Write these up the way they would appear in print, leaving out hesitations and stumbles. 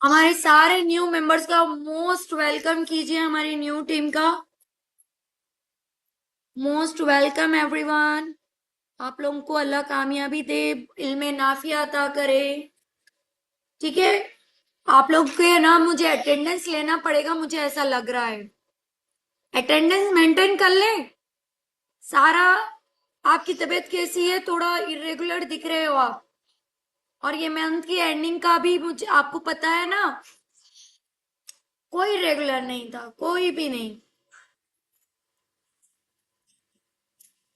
हमारे सारे new members का मोस्ट वेलकम कीजिए, हमारी न्यू टीम का मोस्ट वेलकम एवरीवन। आप लोगों को अल्लाह कामयाबी दे, इल्मे नाफिया अता करे। ठीक है, आप लोग के ना मुझे अटेंडेंस लेना पड़ेगा, मुझे ऐसा लग रहा है। अटेंडेंस मेंटेन कर ले सारा। आपकी तबीयत कैसी है? थोड़ा इरेगुलर दिख रहे हो आप। और ये मंथ की एंडिंग का भी मुझे आपको पता है ना, कोई रेगुलर नहीं था, कोई भी नहीं।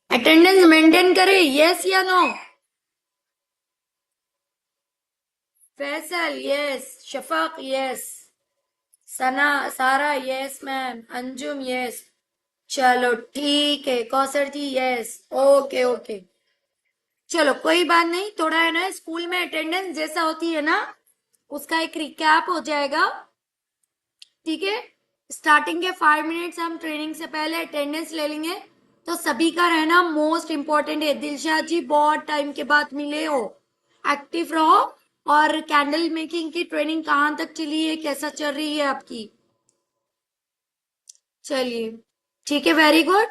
अटेंडेंस मेंटेन करे, यस या no? Faisal yes, Shafaq yes, Sana Sara yes ma'am, Anjum yes. चलो ठीक है, Kausar ji yes. Okay okay, चलो कोई बात नहीं। थोड़ा है ना, स्कूल में अटेंडेंस जैसा होती है ना, उसका एक रिकैप हो जाएगा। ठीक है, स्टार्टिंग के 5 मिनट्स हम ट्रेनिंग से पहले अटेंडेंस ले लेंगे। तो सभी का रहना मोस्ट इम्पोर्टेंट है। दिलशाद जी बहुत टाइम के बाद मिले हो, एक्टिव रहो। और कैंडल मेकिंग की ट्रेनिंग कहाँ तक चली है, कैसा चल रही है आपकी? चलिए ठीक है, very good.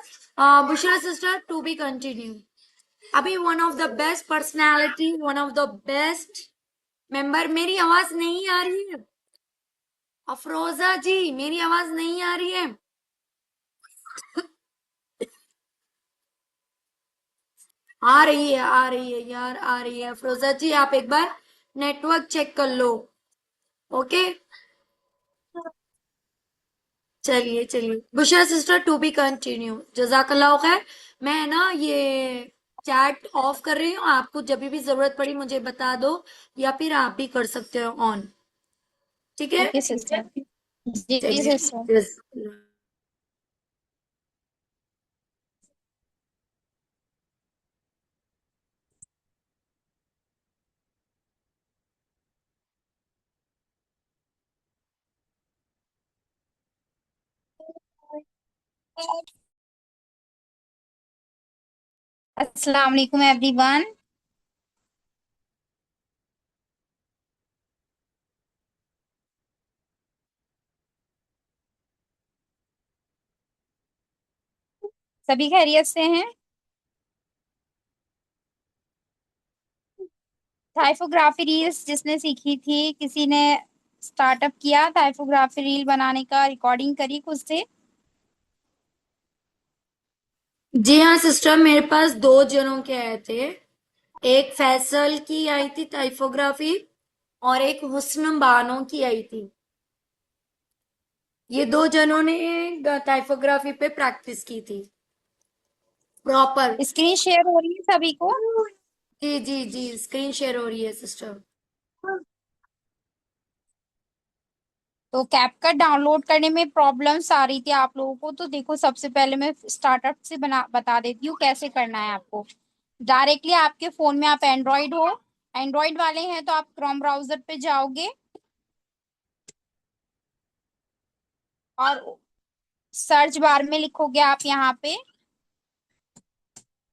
Bushra sister, to be continue. अभी one of the best personality, one of the best member. मेरी आवाज नहीं आ रही है? अफरोजा जी, मेरी आवाज नहीं आ रही है? आ रही है, आ रही है यार, आ रही है। अफरोजा जी आप एक बार नेटवर्क चेक कर लो। ओके, चलिए चलिए। Bushra sister, to be continue. जजाकल्लाह खैर। मैं ना ये चैट ऑफ कर रही हूँ, आपको जब भी जरूरत पड़ी मुझे बता दो, या फिर आप भी कर सकते हो ऑन। ठीक है, ओके सिस्टर। जी सिस्टर। चलिए। अस्सलाम वालेकुम एवरीवन। सभी खैरियत से हैं? टाइपोग्राफी रील्स जिसने सीखी थी, किसी ने स्टार्टअप किया टाइपोग्राफी रील बनाने का, रिकॉर्डिंग करी खुद से? जी हाँ सिस्टर, मेरे पास दो जनों के आए थे। एक फैसल की आई थी टाइपोग्राफी, और एक हुस्न बानो की आई थी। ये दो जनों ने टाइपोग्राफी पे प्रैक्टिस की थी प्रॉपर। स्क्रीन शेयर हो रही है सभी को? जी जी जी, स्क्रीन शेयर हो रही है सिस्टर। तो कैपकट डाउनलोड करने में प्रॉब्लम्स आ रही थी आप लोगों को, तो देखो सबसे पहले मैं स्टार्टअप से बता देती हूँ कैसे करना है आपको। डायरेक्टली आपके फोन में, आप एंड्रॉइड हो, एंड्रॉइड वाले हैं तो आप क्रोम ब्राउजर पे जाओगे और सर्च बार में लिखोगे आप यहाँ पे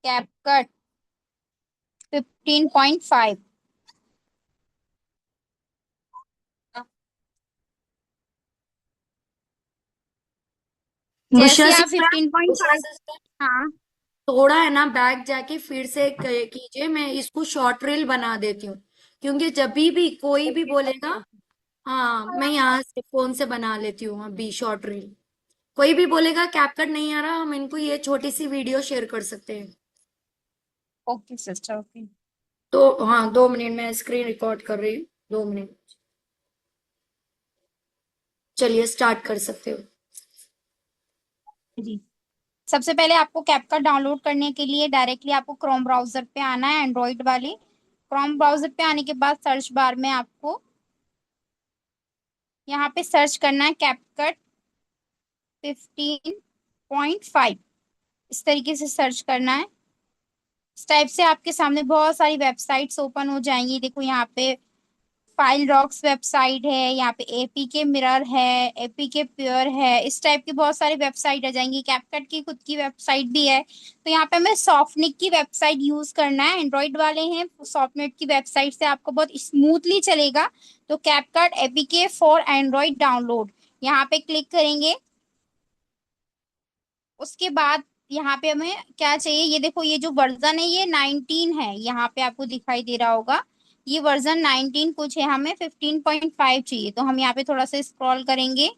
कैपकट 15.5। जैसे बुशरा ही आप सिस्टर, बुशरा 15.5। सिस्टर, हाँ। थोड़ा है ना बैक जाके फिर से कीजिए। मैं इसको शॉर्ट रील बना देती हूँ, क्योंकि जब भी कोई भी बोलेगा। हाँ, मैं यहाँ से फोन से बना लेती हूँ अभी शॉर्ट रील। कोई भी बोलेगा कैपकट नहीं आ रहा, हम इनको ये छोटी सी वीडियो शेयर कर सकते हैं। Okay sister, okay. तो हाँ, 2 मिनट में स्क्रीन रिकॉर्ड कर रही हूँ, 2 मिनट। चलिए स्टार्ट कर सकते हो। जी। सबसे पहले आपको कैपकट डाउनलोड करने के लिए डायरेक्टली आपको क्रोम ब्राउजर पे आना है, एंड्रॉइड वाले क्रोम ब्राउजर पे आने के बाद सर्च बार में आपको यहाँ पे सर्च करना है कैपकट 15.5। इस तरीके से सर्च करना है। इस टाइप से आपके सामने बहुत सारी वेबसाइट्स ओपन हो जाएंगी। देखो यहाँ पे फाइल रॉक्स वेबसाइट है, यहाँ पे एपीके मिरर है, एपीके प्योर है, इस टाइप की बहुत सारी वेबसाइट आ जाएंगी। कैपकट की खुद की वेबसाइट भी है। तो यहाँ पे हमें सॉफ्टनिक की वेबसाइट यूज करना है, एंड्रॉइड वाले हैं, सॉफ्टनेट की वेबसाइट से आपको बहुत स्मूथली चलेगा। तो CapCut APK for Android download, यहाँ पे क्लिक करेंगे। उसके बाद यहाँ पे हमें क्या चाहिए, ये देखो ये जो वर्जन है ये 19 है, यहाँ पे आपको दिखाई दे रहा होगा। ये वर्जन 19 कुछ है, हमें 15.5 चाहिए। तो हम यहाँ पे थोड़ा सा स्क्रॉल करेंगे।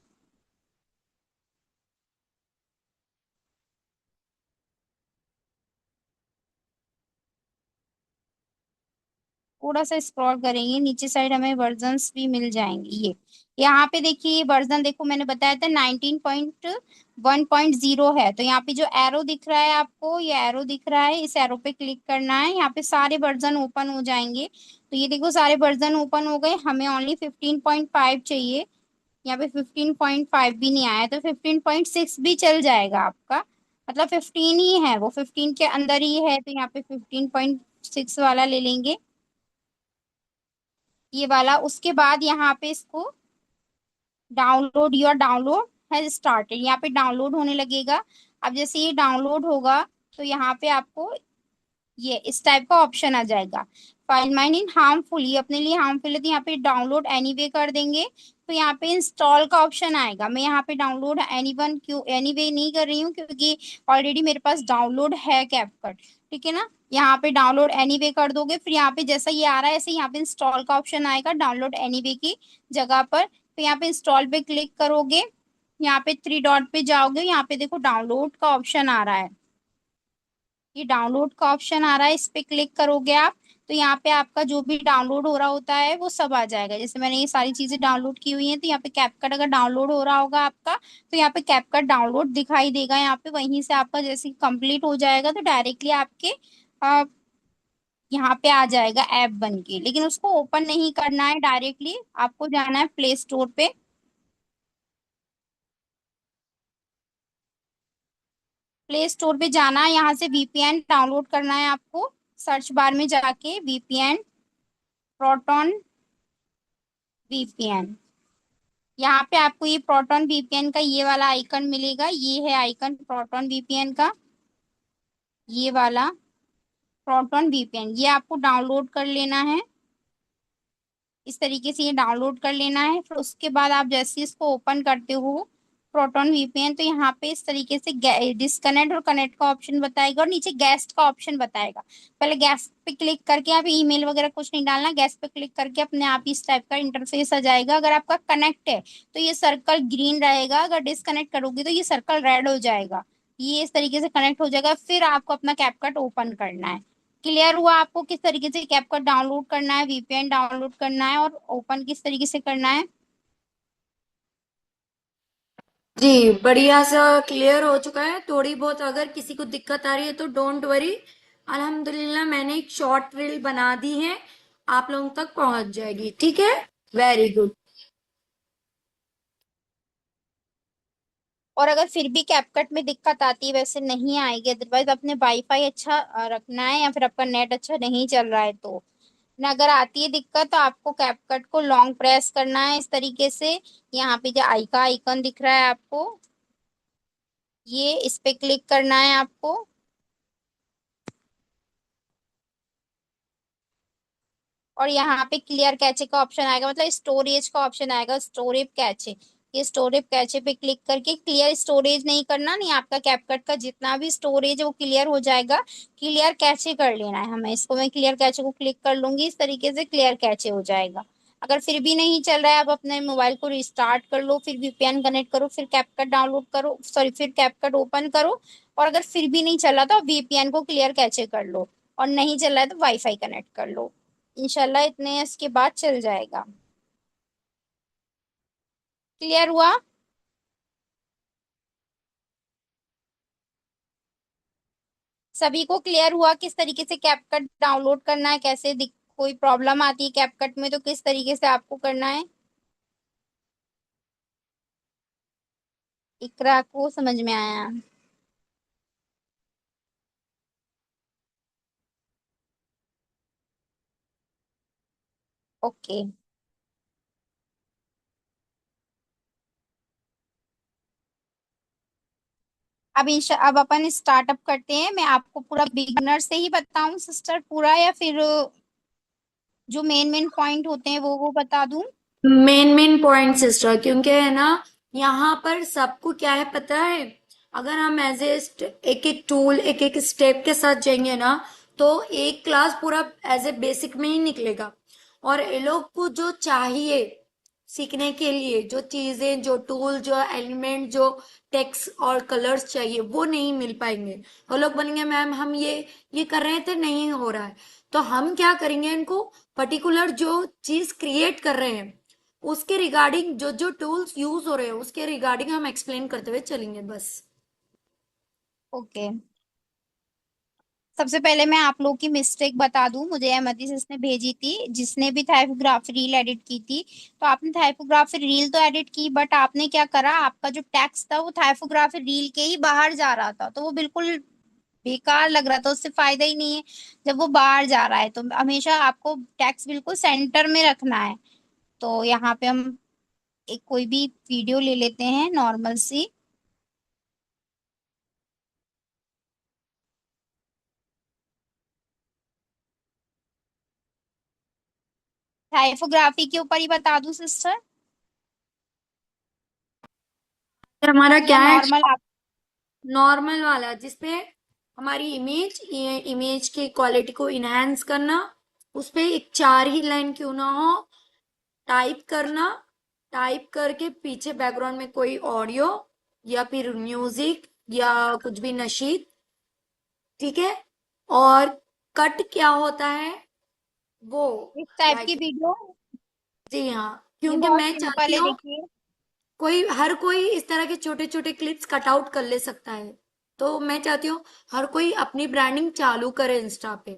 थोड़ा सा स्क्रॉल करेंगे नीचे साइड, हमें वर्जन्स भी मिल जाएंगे। ये यहाँ पे देखिए, ये वर्जन देखो मैंने बताया था 19.1.0 है। तो यहाँ पे जो एरो दिख रहा है आपको, ये एरो दिख रहा है, इस एरो पे क्लिक करना है, यहाँ पे सारे वर्जन ओपन हो जाएंगे। तो ये देखो सारे वर्जन ओपन हो गए, हमें ओनली 15.5 चाहिए। यहाँ पे 15.5 भी नहीं आया, तो 15.6 भी चल जाएगा आपका। मतलब 15 ही है, वो 15 के अंदर ही है, तो यहाँ पे 15.6 वाला ले लेंगे, ये वाला। उसके बाद यहाँ पे इसको download, your download has started, यहाँ पे डाउनलोड होने लगेगा। अब जैसे ये डाउनलोड होगा, तो यहाँ पे आपको ये इस टाइप का ऑप्शन आ जाएगा, फाइल माइन इन हार्मफुल, ये अपने लिए हार्मफुल है, तो यहाँ पे डाउनलोड एनीवे कर देंगे। तो यहाँ पे इंस्टॉल का ऑप्शन आएगा। मैं यहाँ पे डाउनलोड एनीवन क्यों एनीवे नहीं कर रही हूँ, क्योंकि ऑलरेडी मेरे पास डाउनलोड है कैपकट, ठीक है ना। यहाँ पे डाउनलोड एनीवे कर दोगे, फिर यहाँ पे जैसा ये आ रहा है ऐसे यहाँ पे इंस्टॉल का ऑप्शन आएगा डाउनलोड एनीवे की जगह पर। तो यहाँ पे इंस्टॉल पे क्लिक करोगे, यहाँ पे थ्री डॉट पे जाओगे, यहाँ पे देखो डाउनलोड का ऑप्शन आ रहा है, ये डाउनलोड का ऑप्शन आ रहा है, इस पे क्लिक करोगे आप। तो यहाँ पे आपका जो भी डाउनलोड हो रहा होता है वो सब आ जाएगा। जैसे मैंने ये सारी चीजें डाउनलोड की हुई हैं, तो यहाँ पे कैपकट अगर डाउनलोड हो रहा होगा आपका, तो यहाँ पे कैपकट डाउनलोड दिखाई देगा, यहाँ पे वहीं से आपका जैसे कंप्लीट हो जाएगा तो डायरेक्टली आपके अ, यहाँ पे आ जाएगा ऐप बन के। लेकिन उसको ओपन नहीं करना है डायरेक्टली, आपको जाना है प्ले स्टोर पे। प्ले स्टोर पे जाना है, यहाँ से वीपीएन डाउनलोड करना है आपको। सर्च बार में जाके वीपीएन, प्रोटॉन वीपीएन, यहाँ पे आपको ये प्रोटॉन वीपीएन का ये वाला आइकन मिलेगा, ये है आइकन प्रोटॉन वीपीएन का, ये वाला प्रोटॉन वीपीएन, ये आपको डाउनलोड कर लेना है। इस तरीके से ये डाउनलोड कर लेना है। फिर उसके बाद आप जैसे इसको ओपन करते हो प्रोटॉन वीपीएन, तो यहाँ पे इस तरीके से डिस्कनेक्ट और कनेक्ट का ऑप्शन बताएगा, और नीचे गेस्ट का ऑप्शन बताएगा। पहले गेस्ट पे क्लिक करके, आप ईमेल वगैरह कुछ नहीं डालना, गेस्ट पे क्लिक करके अपने आप इस टाइप का इंटरफेस आ जाएगा। अगर आपका कनेक्ट है तो ये सर्कल ग्रीन रहेगा, अगर डिस्कनेक्ट करोगे तो ये सर्कल रेड हो जाएगा। ये इस तरीके से कनेक्ट हो जाएगा, फिर आपको अपना कैपकट ओपन करना है। क्लियर हुआ आपको किस तरीके से कैपकट डाउनलोड करना है, वीपीएन डाउनलोड करना है, और ओपन किस तरीके से करना है। जी बढ़िया सा क्लियर हो चुका है। थोड़ी बहुत अगर किसी को दिक्कत आ रही है तो डोंट वरी, अल्हम्दुलिल्लाह मैंने एक शॉर्ट रील बना दी है, आप लोगों तक पहुंच जाएगी, ठीक है। Very good. और अगर फिर भी कैपकट में दिक्कत आती है, वैसे नहीं आएगी, अदरवाइज अपने वाईफाई अच्छा रखना है, या फिर आपका नेट अच्छा नहीं चल रहा है तो ना, अगर आती है दिक्कत तो आपको कैपकट को लॉन्ग प्रेस करना है इस तरीके से। यहाँ पे जो आई का आइकन दिख रहा है आपको, ये इस पे क्लिक करना है आपको। और यहाँ पे क्लियर कैचे का ऑप्शन आएगा, मतलब स्टोरेज का ऑप्शन आएगा, स्टोरेज कैचे। ये स्टोरेज कैचे पे क्लिक करके क्लियर स्टोरेज नहीं करना, नहीं आपका कैपकट का जितना भी स्टोरेज है वो क्लियर हो जाएगा। क्लियर कैचे कर लेना है हमें, इसको मैं क्लियर कैचे को क्लिक कर लूंगी, इस तरीके से क्लियर कैचे हो जाएगा। अगर फिर भी नहीं चल रहा है, आप अपने मोबाइल को रिस्टार्ट कर लो, फिर वीपीएन कनेक्ट करो, फिर कैपकट डाउनलोड करो, सॉरी फिर कैपकट ओपन करो। और अगर फिर भी नहीं चला तो वीपीएन को क्लियर कैचे कर लो, और नहीं चल रहा है तो वाईफाई कनेक्ट कर लो। इंशाल्लाह इतने इसके बाद चल जाएगा। क्लियर हुआ। सभी को क्लियर हुआ किस तरीके से कैपकट डाउनलोड करना है, कैसे कोई प्रॉब्लम आती है कैपकट में तो किस तरीके से आपको करना है। इकरा को समझ में आया। ओके। अब अपन स्टार्टअप करते हैं। मैं आपको पूरा बिगिनर से ही बताऊं सिस्टर पूरा, या फिर जो मेन मेन पॉइंट होते हैं वो बता दूं? मेन मेन पॉइंट सिस्टर, क्योंकि है ना, यहाँ पर सबको क्या है पता है। अगर हम एज ए एक एक टूल एक एक स्टेप के साथ जाएंगे ना, तो एक क्लास पूरा एज ए बेसिक में ही निकलेगा। और ये लोग को जो चाहिए सीखने के लिए, जो चीजें, जो टूल, जो एलिमेंट, जो टेक्स्ट और कलर्स चाहिए, वो नहीं मिल पाएंगे। वो लोग बोलेंगे मैम हम ये कर रहे थे, नहीं हो रहा है। तो हम क्या करेंगे, इनको पर्टिकुलर जो चीज क्रिएट कर रहे हैं उसके रिगार्डिंग, जो जो टूल्स यूज हो रहे हैं उसके रिगार्डिंग हम एक्सप्लेन करते हुए चलेंगे बस। ओके। सबसे पहले मैं आप लोग की मिस्टेक बता दूं। मुझे एमएथिस ने भेजी थी, जिसने भी टाइपोग्राफी रील एडिट की थी। तो आपने टाइपोग्राफी रील तो एडिट की, बट आपने क्या करा, आपका जो टेक्स्ट था वो टाइपोग्राफी रील के ही बाहर जा रहा था, तो वो बिल्कुल बेकार लग रहा था, उससे फायदा ही नहीं है जब वो बाहर जा रहा है। तो हमेशा आपको टेक्स्ट बिल्कुल सेंटर में रखना है। तो यहाँ पे हम एक कोई भी वीडियो ले लेते हैं नॉर्मल सी। टाइपोग्राफी के ऊपर ही बता दूं सिस्टर, हमारा या क्या है, नॉर्मल आप? नॉर्मल वाला जिसपे हमारी इमेज की क्वालिटी को इनहेंस करना, उस पे एक चार ही लाइन क्यों ना हो, टाइप करना, टाइप करके पीछे बैकग्राउंड में कोई ऑडियो या फिर म्यूजिक या कुछ भी नशीद, ठीक है। और कट क्या होता है वो, इस टाइप की लाइक, वीडियो जी हाँ, ये क्योंकि बहुत मैं सिंपल चाहती है, हूँ देखिए। हर कोई इस तरह के छोटे छोटे क्लिप्स कट आउट कर ले सकता है। तो मैं चाहती हूँ हर कोई अपनी ब्रांडिंग चालू करे इंस्टा पे।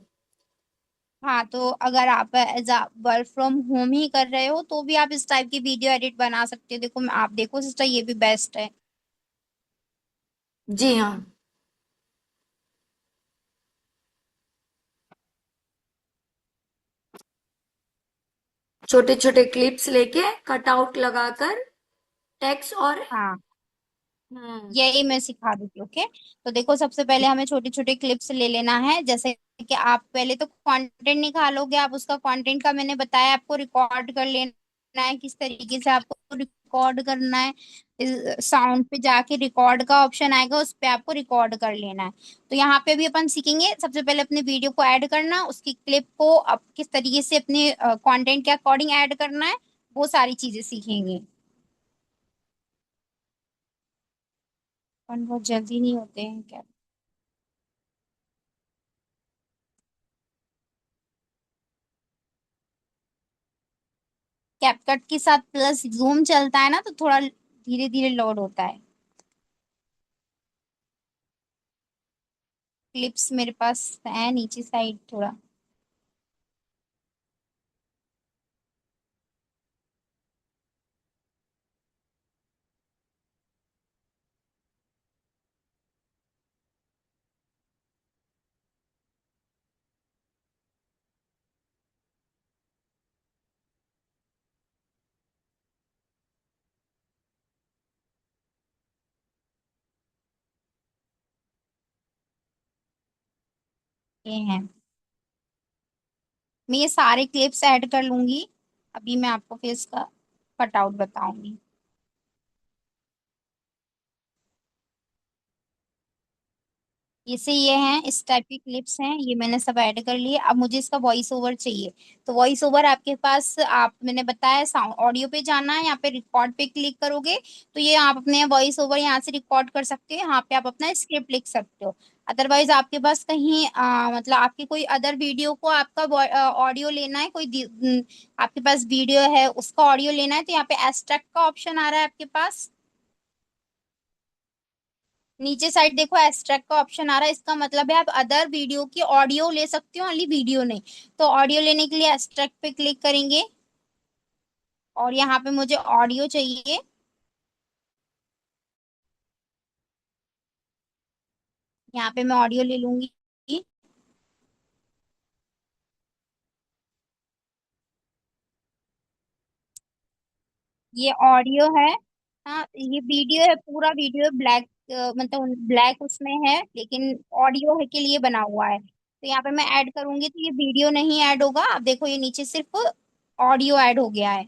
हाँ, तो अगर आप as a work from home ही कर रहे हो तो भी आप इस टाइप की वीडियो एडिट बना सकते हो। देखो, आप देखो सिस्टर, ये भी बेस्ट है। जी हाँ, छोटे छोटे क्लिप्स लेके कट आउट लगाकर टेक्स्ट और हाँ, हम्म। यही मैं सिखा दूंगी। ओके। तो देखो, सबसे पहले हमें छोटे छोटे क्लिप्स ले लेना है। जैसे कि आप पहले तो कंटेंट निकालोगे, आप उसका कंटेंट का मैंने बताया आपको रिकॉर्ड कर लेना है, किस तरीके से आपको रिकॉर्ड करना है। साउंड पे जाके रिकॉर्ड का ऑप्शन आएगा, उस पे आपको रिकॉर्ड कर लेना है। तो यहाँ पे भी अपन सीखेंगे सबसे पहले अपने वीडियो को ऐड करना, उसकी क्लिप को अब किस तरीके से अपने कंटेंट के अकॉर्डिंग ऐड करना है, वो सारी चीजें सीखेंगे। अपन बहुत जल्दी नहीं होते हैं क्या? कैपकट के साथ प्लस जूम चलता है ना, तो थोड़ा धीरे धीरे लोड होता है। क्लिप्स मेरे पास है नीचे साइड थोड़ा। ये है। मैं ये सारे क्लिप्स ऐड कर लूंगी। अभी मैं आपको फिर इसका कटआउट बताऊंगी। ये हैं, इस टाइप की क्लिप्स हैं, ये मैंने सब ऐड कर लिए। अब मुझे इसका वॉइस ओवर चाहिए। तो वॉइस ओवर आपके पास, आप मैंने बताया साउंड ऑडियो पे जाना है, यहाँ पे रिकॉर्ड पे क्लिक करोगे तो ये आप अपने वॉइस ओवर यहाँ से रिकॉर्ड कर सकते हो। यहाँ पे आप अपना स्क्रिप्ट लिख सकते हो। अदरवाइज आपके पास कहीं मतलब आपकी कोई अदर वीडियो को आपका ऑडियो लेना है, आपके पास वीडियो है उसका ऑडियो लेना है, तो यहाँ पे एक्सट्रैक्ट का ऑप्शन आ रहा है आपके पास। नीचे साइड देखो, एक्सट्रैक्ट का ऑप्शन आ रहा है, इसका मतलब है आप अदर वीडियो की ऑडियो ले सकते हो, ओनली वीडियो नहीं। तो ऑडियो लेने के लिए एक्सट्रैक्ट पे क्लिक करेंगे, और यहाँ पे मुझे ऑडियो चाहिए। यहाँ पे मैं ऑडियो ले लूंगी। ये ऑडियो है। हाँ, ये वीडियो है, पूरा वीडियो ब्लैक। मतलब ब्लैक उसमें है, लेकिन ऑडियो है के लिए बना हुआ है। तो यहाँ पे मैं ऐड करूंगी तो ये वीडियो नहीं ऐड होगा। अब देखो ये नीचे सिर्फ ऑडियो ऐड हो गया है।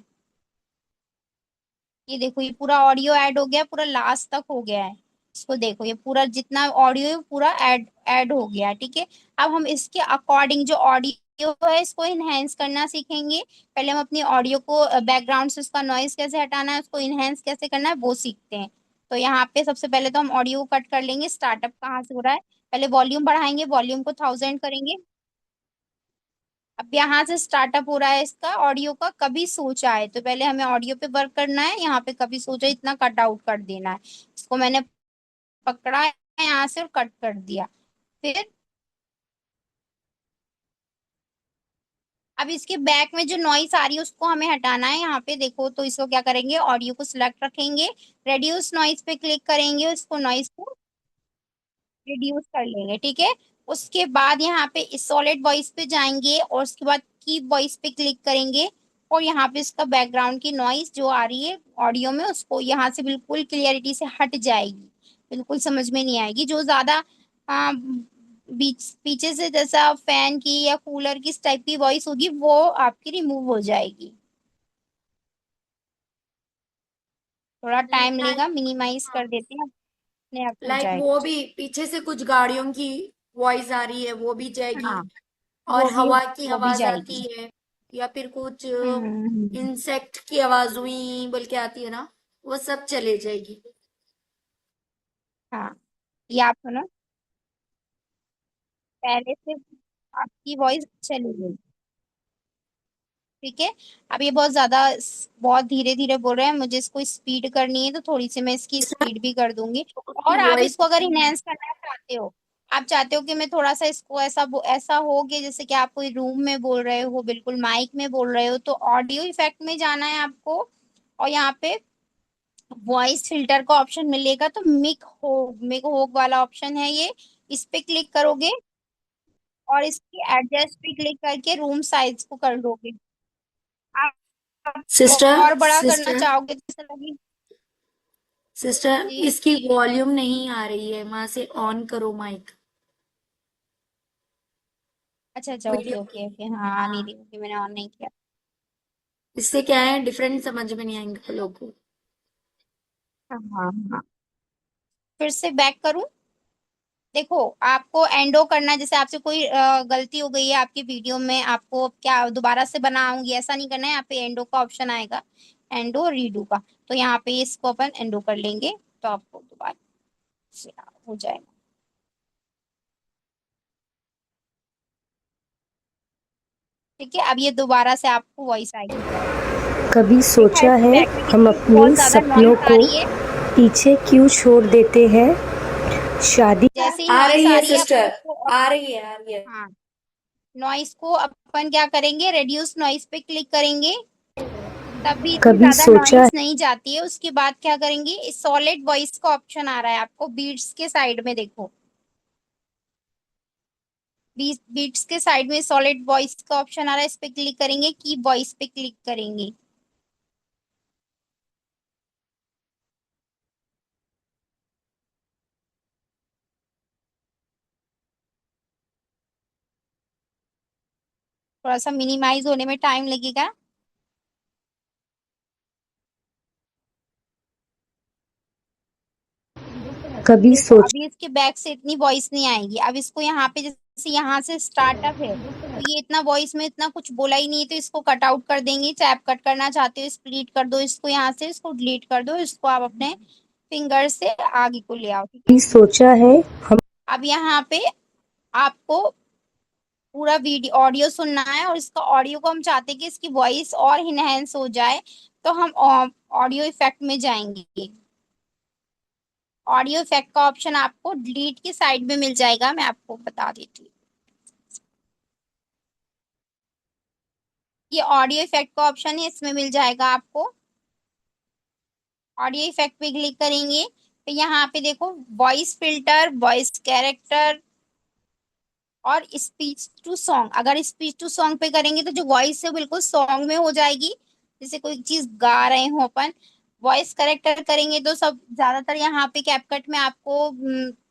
ये देखो ये पूरा ऑडियो ऐड हो गया, पूरा लास्ट तक हो गया है। इसको देखो, ये पूरा जितना ऑडियो है पूरा ऐड ऐड हो गया है। ठीक है, अब हम इसके अकॉर्डिंग जो ऑडियो है इसको इनहेंस करना सीखेंगे। पहले हम अपनी ऑडियो को बैकग्राउंड से उसका नॉइज कैसे हटाना है, उसको इनहेंस कैसे करना है वो सीखते हैं। तो यहाँ पे सबसे पहले तो हम ऑडियो को कट कर लेंगे। स्टार्टअप कहाँ से हो रहा है, पहले वॉल्यूम बढ़ाएंगे, वॉल्यूम को 1000 करेंगे। अब यहाँ से स्टार्टअप हो रहा है इसका ऑडियो का कभी सोचा है, तो पहले हमें ऑडियो पे वर्क करना है। यहाँ पे कभी सोचा इतना कट आउट कर देना है। इसको मैंने पकड़ा है यहाँ से और कट कर दिया। फिर अब इसके बैक में जो नॉइस आ रही है उसको हमें हटाना है। यहाँ पे देखो, तो इसको क्या करेंगे, ऑडियो को सिलेक्ट रखेंगे, रेड्यूस नॉइस पे क्लिक करेंगे, उसको नॉइस को रिड्यूस कर लेंगे। ठीक है, उसके बाद यहाँ पे इस सॉलिड वॉइस पे जाएंगे और उसके बाद कीप वॉइस पे क्लिक करेंगे। और यहाँ पे इसका बैकग्राउंड की नॉइस जो आ रही है ऑडियो में उसको यहाँ से बिल्कुल क्लियरिटी से हट जाएगी, बिल्कुल समझ में नहीं आएगी। जो ज्यादा आ, बीच पीछे से जैसा फैन की या कूलर की इस टाइप की वॉइस होगी वो आपकी रिमूव हो जाएगी। थोड़ा टाइम लेगा, मिनिमाइज कर देते हैं, अपने आप हो लाइक वो जाएगा। भी पीछे से कुछ गाड़ियों की वॉइस आ रही है वो भी जाएगी, हाँ, और वो भी हवा की वो भी आवाज आती जाएगी। है, या फिर कुछ हम्म। इंसेक्ट की आवाज हुई बोल के आती है ना, वो सब चले जाएगी। हाँ, ये आप सुनो, पहले से आपकी वॉइस चली गई। ठीक है, अब ये बहुत ज्यादा बहुत धीरे धीरे बोल रहे हैं, मुझे इसको स्पीड करनी है तो थोड़ी सी मैं इसकी स्पीड भी कर दूंगी। उसकी और आप वॉइस इसको अगर इनहेंस करना चाहते हो, आप चाहते हो कि मैं थोड़ा सा इसको ऐसा ऐसा हो कि जैसे कि आप कोई रूम में बोल रहे हो, बिल्कुल माइक में बोल रहे हो, तो ऑडियो इफेक्ट में जाना है आपको। और यहाँ पे वॉइस फिल्टर का ऑप्शन मिलेगा, तो मिक होग वाला ऑप्शन है ये, इस पे क्लिक करोगे और इसकी एडजस्ट पे क्लिक करके रूम साइज को कर लोगे। आप सिस्टर और बड़ा करना सिस्टर चाहोगे तो जैसे लगी। सिस्टर, जी, इसकी वॉल्यूम नहीं आ रही है, वहां से ऑन करो माइक अच्छा अच्छा, ओके वीडियो ओके की। ओके, हाँ आ नहीं हाँ, रही होगी, मैंने ऑन नहीं किया। इससे क्या है, डिफरेंट समझ में नहीं आएंगे लोगों को। हाँ हाँ हाँ, फिर से बैक करूं। देखो, आपको एंडो करना है, जैसे आपसे कोई गलती हो गई है आपकी वीडियो में, आपको क्या दोबारा से बनाऊंगी ऐसा नहीं करना है। यहाँ पे एंडो का ऑप्शन आएगा, एंडो और रीडू का। तो यहाँ पे इसको अपन एंडो कर लेंगे, तो आपको दोबारा से हो जाएगा। ठीक है, अब ये दोबारा से आपको वॉइस आएगी। कभी देखा सोचा इसके है बैक में हम कितनी बहुत अपने ज्यादा सपनों नॉइस आ को रही है। पीछे क्यों छोड़ देते हैं? शादी जैसे ही आ नॉइस रही आ है रही है अपन सिस्टर, उसको आ रही है, आ रही है। हाँ, नॉइस को अपन क्या करेंगे, रेड्यूस नॉइस पे क्लिक करेंगे, तब भी इतनी कभी ज्यादा सोचा है नॉइस नहीं जाती है। उसके बाद क्या करेंगे, सॉलिड वॉइस का ऑप्शन आ रहा है आपको बीट्स के साइड में, देखो बीट्स के साइड में सॉलिड वॉइस का ऑप्शन आ रहा है, इस पे क्लिक करेंगे, की वॉइस पे क्लिक करेंगे। थोड़ा सा मिनिमाइज होने में टाइम लगेगा। कभी देखो, सोचा अभी इसके बैक से इतनी वॉइस नहीं आएगी। अब इसको यहाँ पे जैसे यहाँ से स्टार्टअप है, तो ये इतना वॉइस में इतना कुछ बोला ही नहीं है, तो इसको कट आउट कर देंगे। चाहे आप कट करना चाहते हो स्प्लिट कर दो इसको, यहाँ से इसको डिलीट कर दो, इसको आप अपने फिंगर से आगे को ले आओ। ठीक है, कभी सोचा है हम अब यहाँ पे आपको पूरा वीडियो ऑडियो सुनना है, और इसका ऑडियो को हम चाहते हैं कि इसकी वॉइस और इनहेंस हो जाए, तो हम ऑडियो इफेक्ट में जाएंगे। ऑडियो इफेक्ट का ऑप्शन आपको डिलीट की साइड में मिल जाएगा, मैं आपको बता देती हूँ। ये ऑडियो इफेक्ट का ऑप्शन है, इसमें मिल जाएगा आपको। ऑडियो इफेक्ट पे क्लिक करेंगे तो यहाँ पे देखो, वॉइस फिल्टर, वॉइस कैरेक्टर और स्पीच टू सॉन्ग। अगर स्पीच टू सॉन्ग पे करेंगे तो जो वॉइस है बिल्कुल सॉन्ग में हो जाएगी, जैसे कोई चीज गा रहे हो अपन, वॉइस करेक्टर करेंगे तो सब ज्यादातर यहाँ पे कैपकट में आपको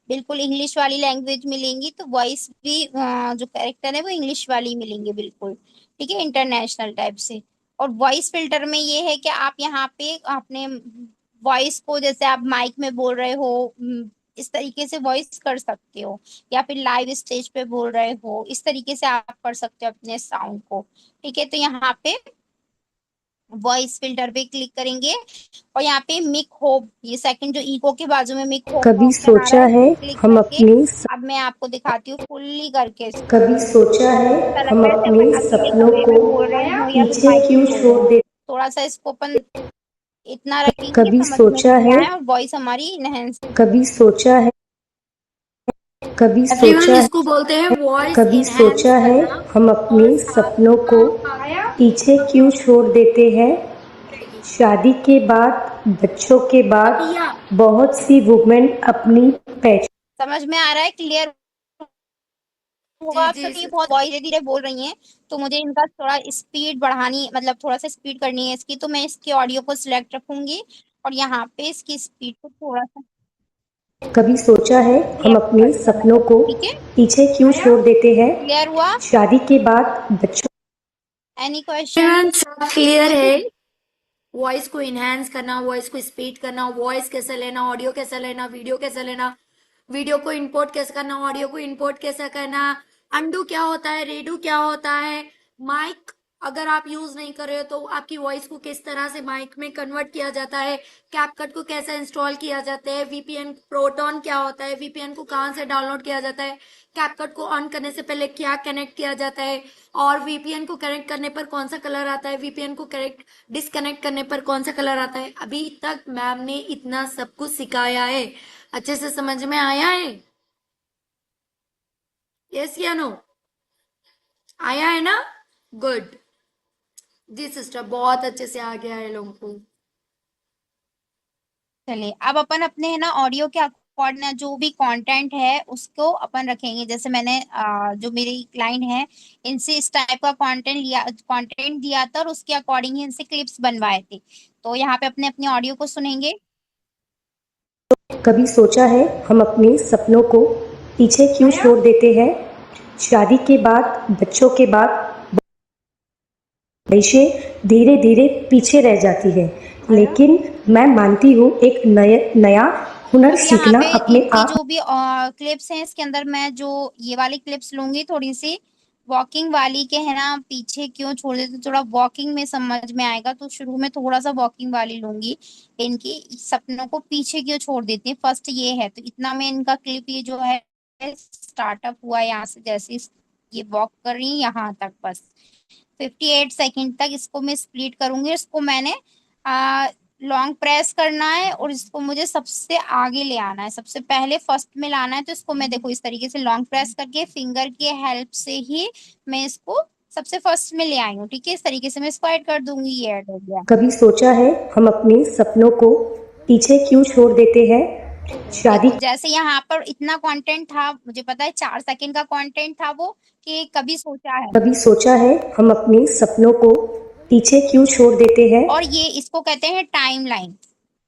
बिल्कुल इंग्लिश वाली लैंग्वेज मिलेंगी, तो वॉइस भी जो करेक्टर है वो इंग्लिश वाली मिलेंगे बिल्कुल, ठीक है, इंटरनेशनल टाइप से। और वॉइस फिल्टर में ये है कि आप यहाँ पे अपने वॉइस को, जैसे आप माइक में बोल रहे हो, इस तरीके से वॉइस कर सकते हो, या फिर लाइव स्टेज पे बोल रहे हो, इस तरीके से आप कर सकते हो अपने साउंड को, ठीक है। तो यहाँ पे वॉइस फिल्टर पे क्लिक करेंगे और यहाँ पे मिक होप, ये सेकंड जो इको के बाजू में मिक होप का कभी ऑप्शन आ रहा सोचा है, इस है पे क्लिक हम करके अपने अब मैं आपको दिखाती हूँ फुल्ली करके इसको। कभी सोचा है ऐसा लग हम रहा है जैसे अपने अपन अकेले सपनों कमरे को में बोल रहे हो या फिर पीछे माइक पे क्यों बोल रहे छोड़ हो। दे थोड़ा सा इसको अपन इतना रखेंगे कभी समझ में सोचा भी है आए और वॉइस हमारी इनहेंस। कभी सोचा है एवरीवन, इसको बोलते हैं वॉइस कभी इनहेंस सोचा है करना। हम और अपने साथ सपनों को आया पीछे क्यों छोड़ देते हैं। रहेगी। शादी के बाद बच्चों के बाद या बहुत सी वुमेन अपनी पहचान समझ में आ रहा है, क्लियर होगा जी आप जी सभी। बहुत धीरे धीरे बोल रही हैं तो मुझे इनका थोड़ा स्पीड बढ़ानी, मतलब थोड़ा सा स्पीड करनी है इसकी, तो मैं इसके ऑडियो को सिलेक्ट रखूंगी और यहाँ पे इसकी स्पीड को थोड़ा सा कभी सोचा है हम लेफ्ट अपने कर दिया सपनों मैंने, को ठीक है। पीछे क्यों छोड़ देते हैं। क्लियर हुआ? शादी के बाद बच्चों एनी क्वेश्चन? एवरीवन, सब क्लियर है। वॉइस को इनहेंस करना, वॉइस को स्पीड करना, वॉइस कैसे लेना, ऑडियो कैसे लेना, वीडियो कैसे लेना, वीडियो को इंपोर्ट कैसे करना, ऑडियो को इंपोर्ट कैसे करना, अंडू क्या होता है, रेडू क्या होता है, माइक अगर आप यूज नहीं कर रहे हो तो आपकी वॉइस को किस तरह से माइक में कन्वर्ट किया जाता है, कैपकट को कैसे इंस्टॉल किया जाता है, वीपीएन प्रोटॉन क्या होता है, वीपीएन को कहाँ से डाउनलोड किया जाता है, कैपकट को ऑन करने से पहले क्या कनेक्ट किया जाता है, और वीपीएन को कनेक्ट करने पर कौन सा कलर आता है, वीपीएन को कनेक्ट डिस्कनेक्ट करने पर कौन सा कलर आता है। अभी तक मैम ने इतना सब कुछ सिखाया है, अच्छे से समझ में आया है? यस या नो? आया है ना? गुड जी सिस्टर, बहुत अच्छे से आ गया है लोगों को। चलिए अब अपन अपने है ना ऑडियो के अकॉर्डिंग जो भी कंटेंट है उसको अपन रखेंगे। जैसे मैंने जो मेरी क्लाइंट है इनसे इस टाइप का कंटेंट दिया था और उसके अकॉर्डिंग ही इनसे क्लिप्स बनवाए थे। तो यहाँ पे अपने अपनी ऑडियो को सुनेंगे। कभी सोचा है हम अपने सपनों को पीछे क्यों छोड़ देते हैं। शादी के बाद बच्चों के बाद ख्वाहिशें धीरे धीरे पीछे रह जाती है, लेकिन मैं मानती हूँ एक नया हुनर अब यहाँ सीखना पे अपने इनकी आप जो भी क्लिप्स हैं इसके अंदर मैं जो ये वाली क्लिप्स लूंगी थोड़ी सी वॉकिंग वाली के, है ना, पीछे क्यों छोड़ देते, थोड़ा वॉकिंग में समझ में आएगा तो शुरू में थोड़ा सा वॉकिंग वाली लूंगी। इनकी सपनों को पीछे क्यों छोड़ देती है, फर्स्ट ये है। तो इतना में इनका क्लिप ये जो है स्टार्टअप हुआ यहाँ से, जैसे ये वॉक कर रही है यहाँ तक, बस 58 सेकेंड तक इसको मैं स्प्लिट करूंगी। इसको मैंने लॉन्ग प्रेस करना है और इसको मुझे सबसे आगे ले आना है, सबसे पहले फर्स्ट में लाना है। तो इसको मैं देखो इस तरीके से लॉन्ग प्रेस करके फिंगर के हेल्प से ही मैं इसको सबसे फर्स्ट में ले आई हूँ, ठीक है। इस तरीके से मैं इसको ऐड कर दूंगी, ये ऐड हो गया। कभी सोचा है हम अपने सपनों को पीछे क्यों छोड़ देते हैं। शादी देखो जैसे यहाँ पर इतना कंटेंट था, मुझे पता है 4 सेकंड का कंटेंट था वो, कि कभी सोचा है। कभी सोचा है हम अपने सपनों को पीछे क्यों छोड़ देते हैं। और ये इसको कहते हैं टाइम लाइन।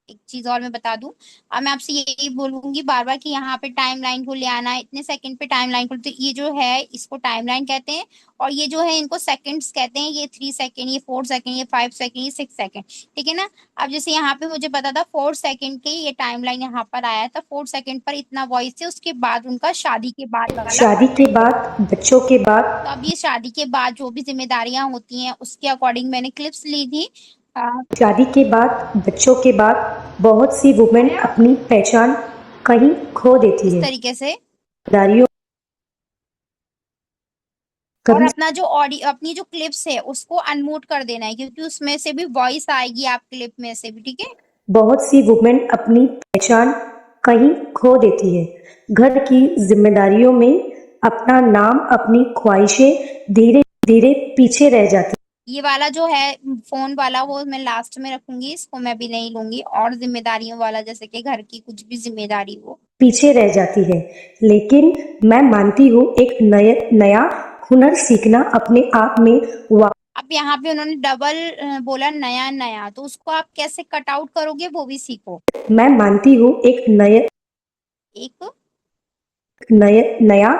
एक चीज और मैं बता दूं, अब मैं आपसे यही बोलूंगी बार बार कि यहाँ पे टाइम लाइन को ले आना है, इतने सेकंड पे टाइम लाइन को, तो ये जो है इसको टाइम लाइन कहते हैं। और ये जो है इनको सेकंड्स कहते हैं, ये 3 सेकंड, ये 4 सेकंड, ये 5 सेकंड, ये 6 सेकंड, ठीक है ना। अब जैसे यहाँ पे मुझे पता था 4 सेकंड के ये टाइम लाइन यहाँ पर आया था, 4 सेकंड पर इतना वॉइस है, उसके बाद उनका शादी के बाद वाला शादी के कंटेंट है। बाद बच्चों के बाद तो अब ये शादी के बाद जो भी जिम्मेदारियां होती हैं उसके अकॉर्डिंग मैंने क्लिप्स ली थी। शादी के बाद बच्चों के बाद बहुत सी वुमेन अपनी पहचान कहीं खो देती इस है। तरीके से। दारियों और कभी अपना जो ऑडियो, अपनी जो क्लिप्स है उसको अनम्यूट कर देना है, क्योंकि उसमें से भी वॉइस आएगी आप क्लिप में से भी, ठीक है। बहुत सी वुमेन अपनी पहचान कहीं खो देती है। घर की जिम्मेदारियों में अपना नाम अपनी ख्वाहिशें धीरे धीरे पीछे रह जाती ये वाला जो है फोन वाला वो मैं लास्ट में रखूंगी, इसको मैं भी नहीं लूंगी। और जिम्मेदारियों वाला जैसे कि घर की कुछ भी जिम्मेदारी हो, पीछे रह जाती है, लेकिन मैं मानती हूँ एक नया हुनर सीखना अपने आप में अब अब यहाँ पे उन्होंने डबल बोला नया नया, तो उसको आप कैसे कट आउट करोगे वो भी सीखो। मैं मानती हूँ एक एक नया।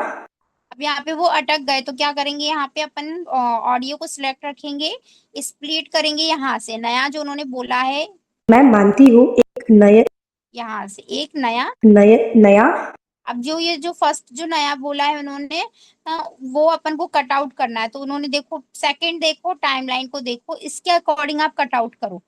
अब यहाँ पे वो अटक गए तो क्या करेंगे, यहाँ पे अपन ऑडियो को सिलेक्ट रखेंगे, स्प्लिट करेंगे यहाँ से, नया जो उन्होंने बोला है मैं मानती हूँ एक यहाँ से एक नया। नया। अब जो ये जो फर्स्ट जो नया बोला है उन्होंने, वो अपन को कट आउट करना है। तो उन्होंने देखो सेकंड, देखो टाइमलाइन को देखो, इसके अकॉर्डिंग आप कट आउट करो।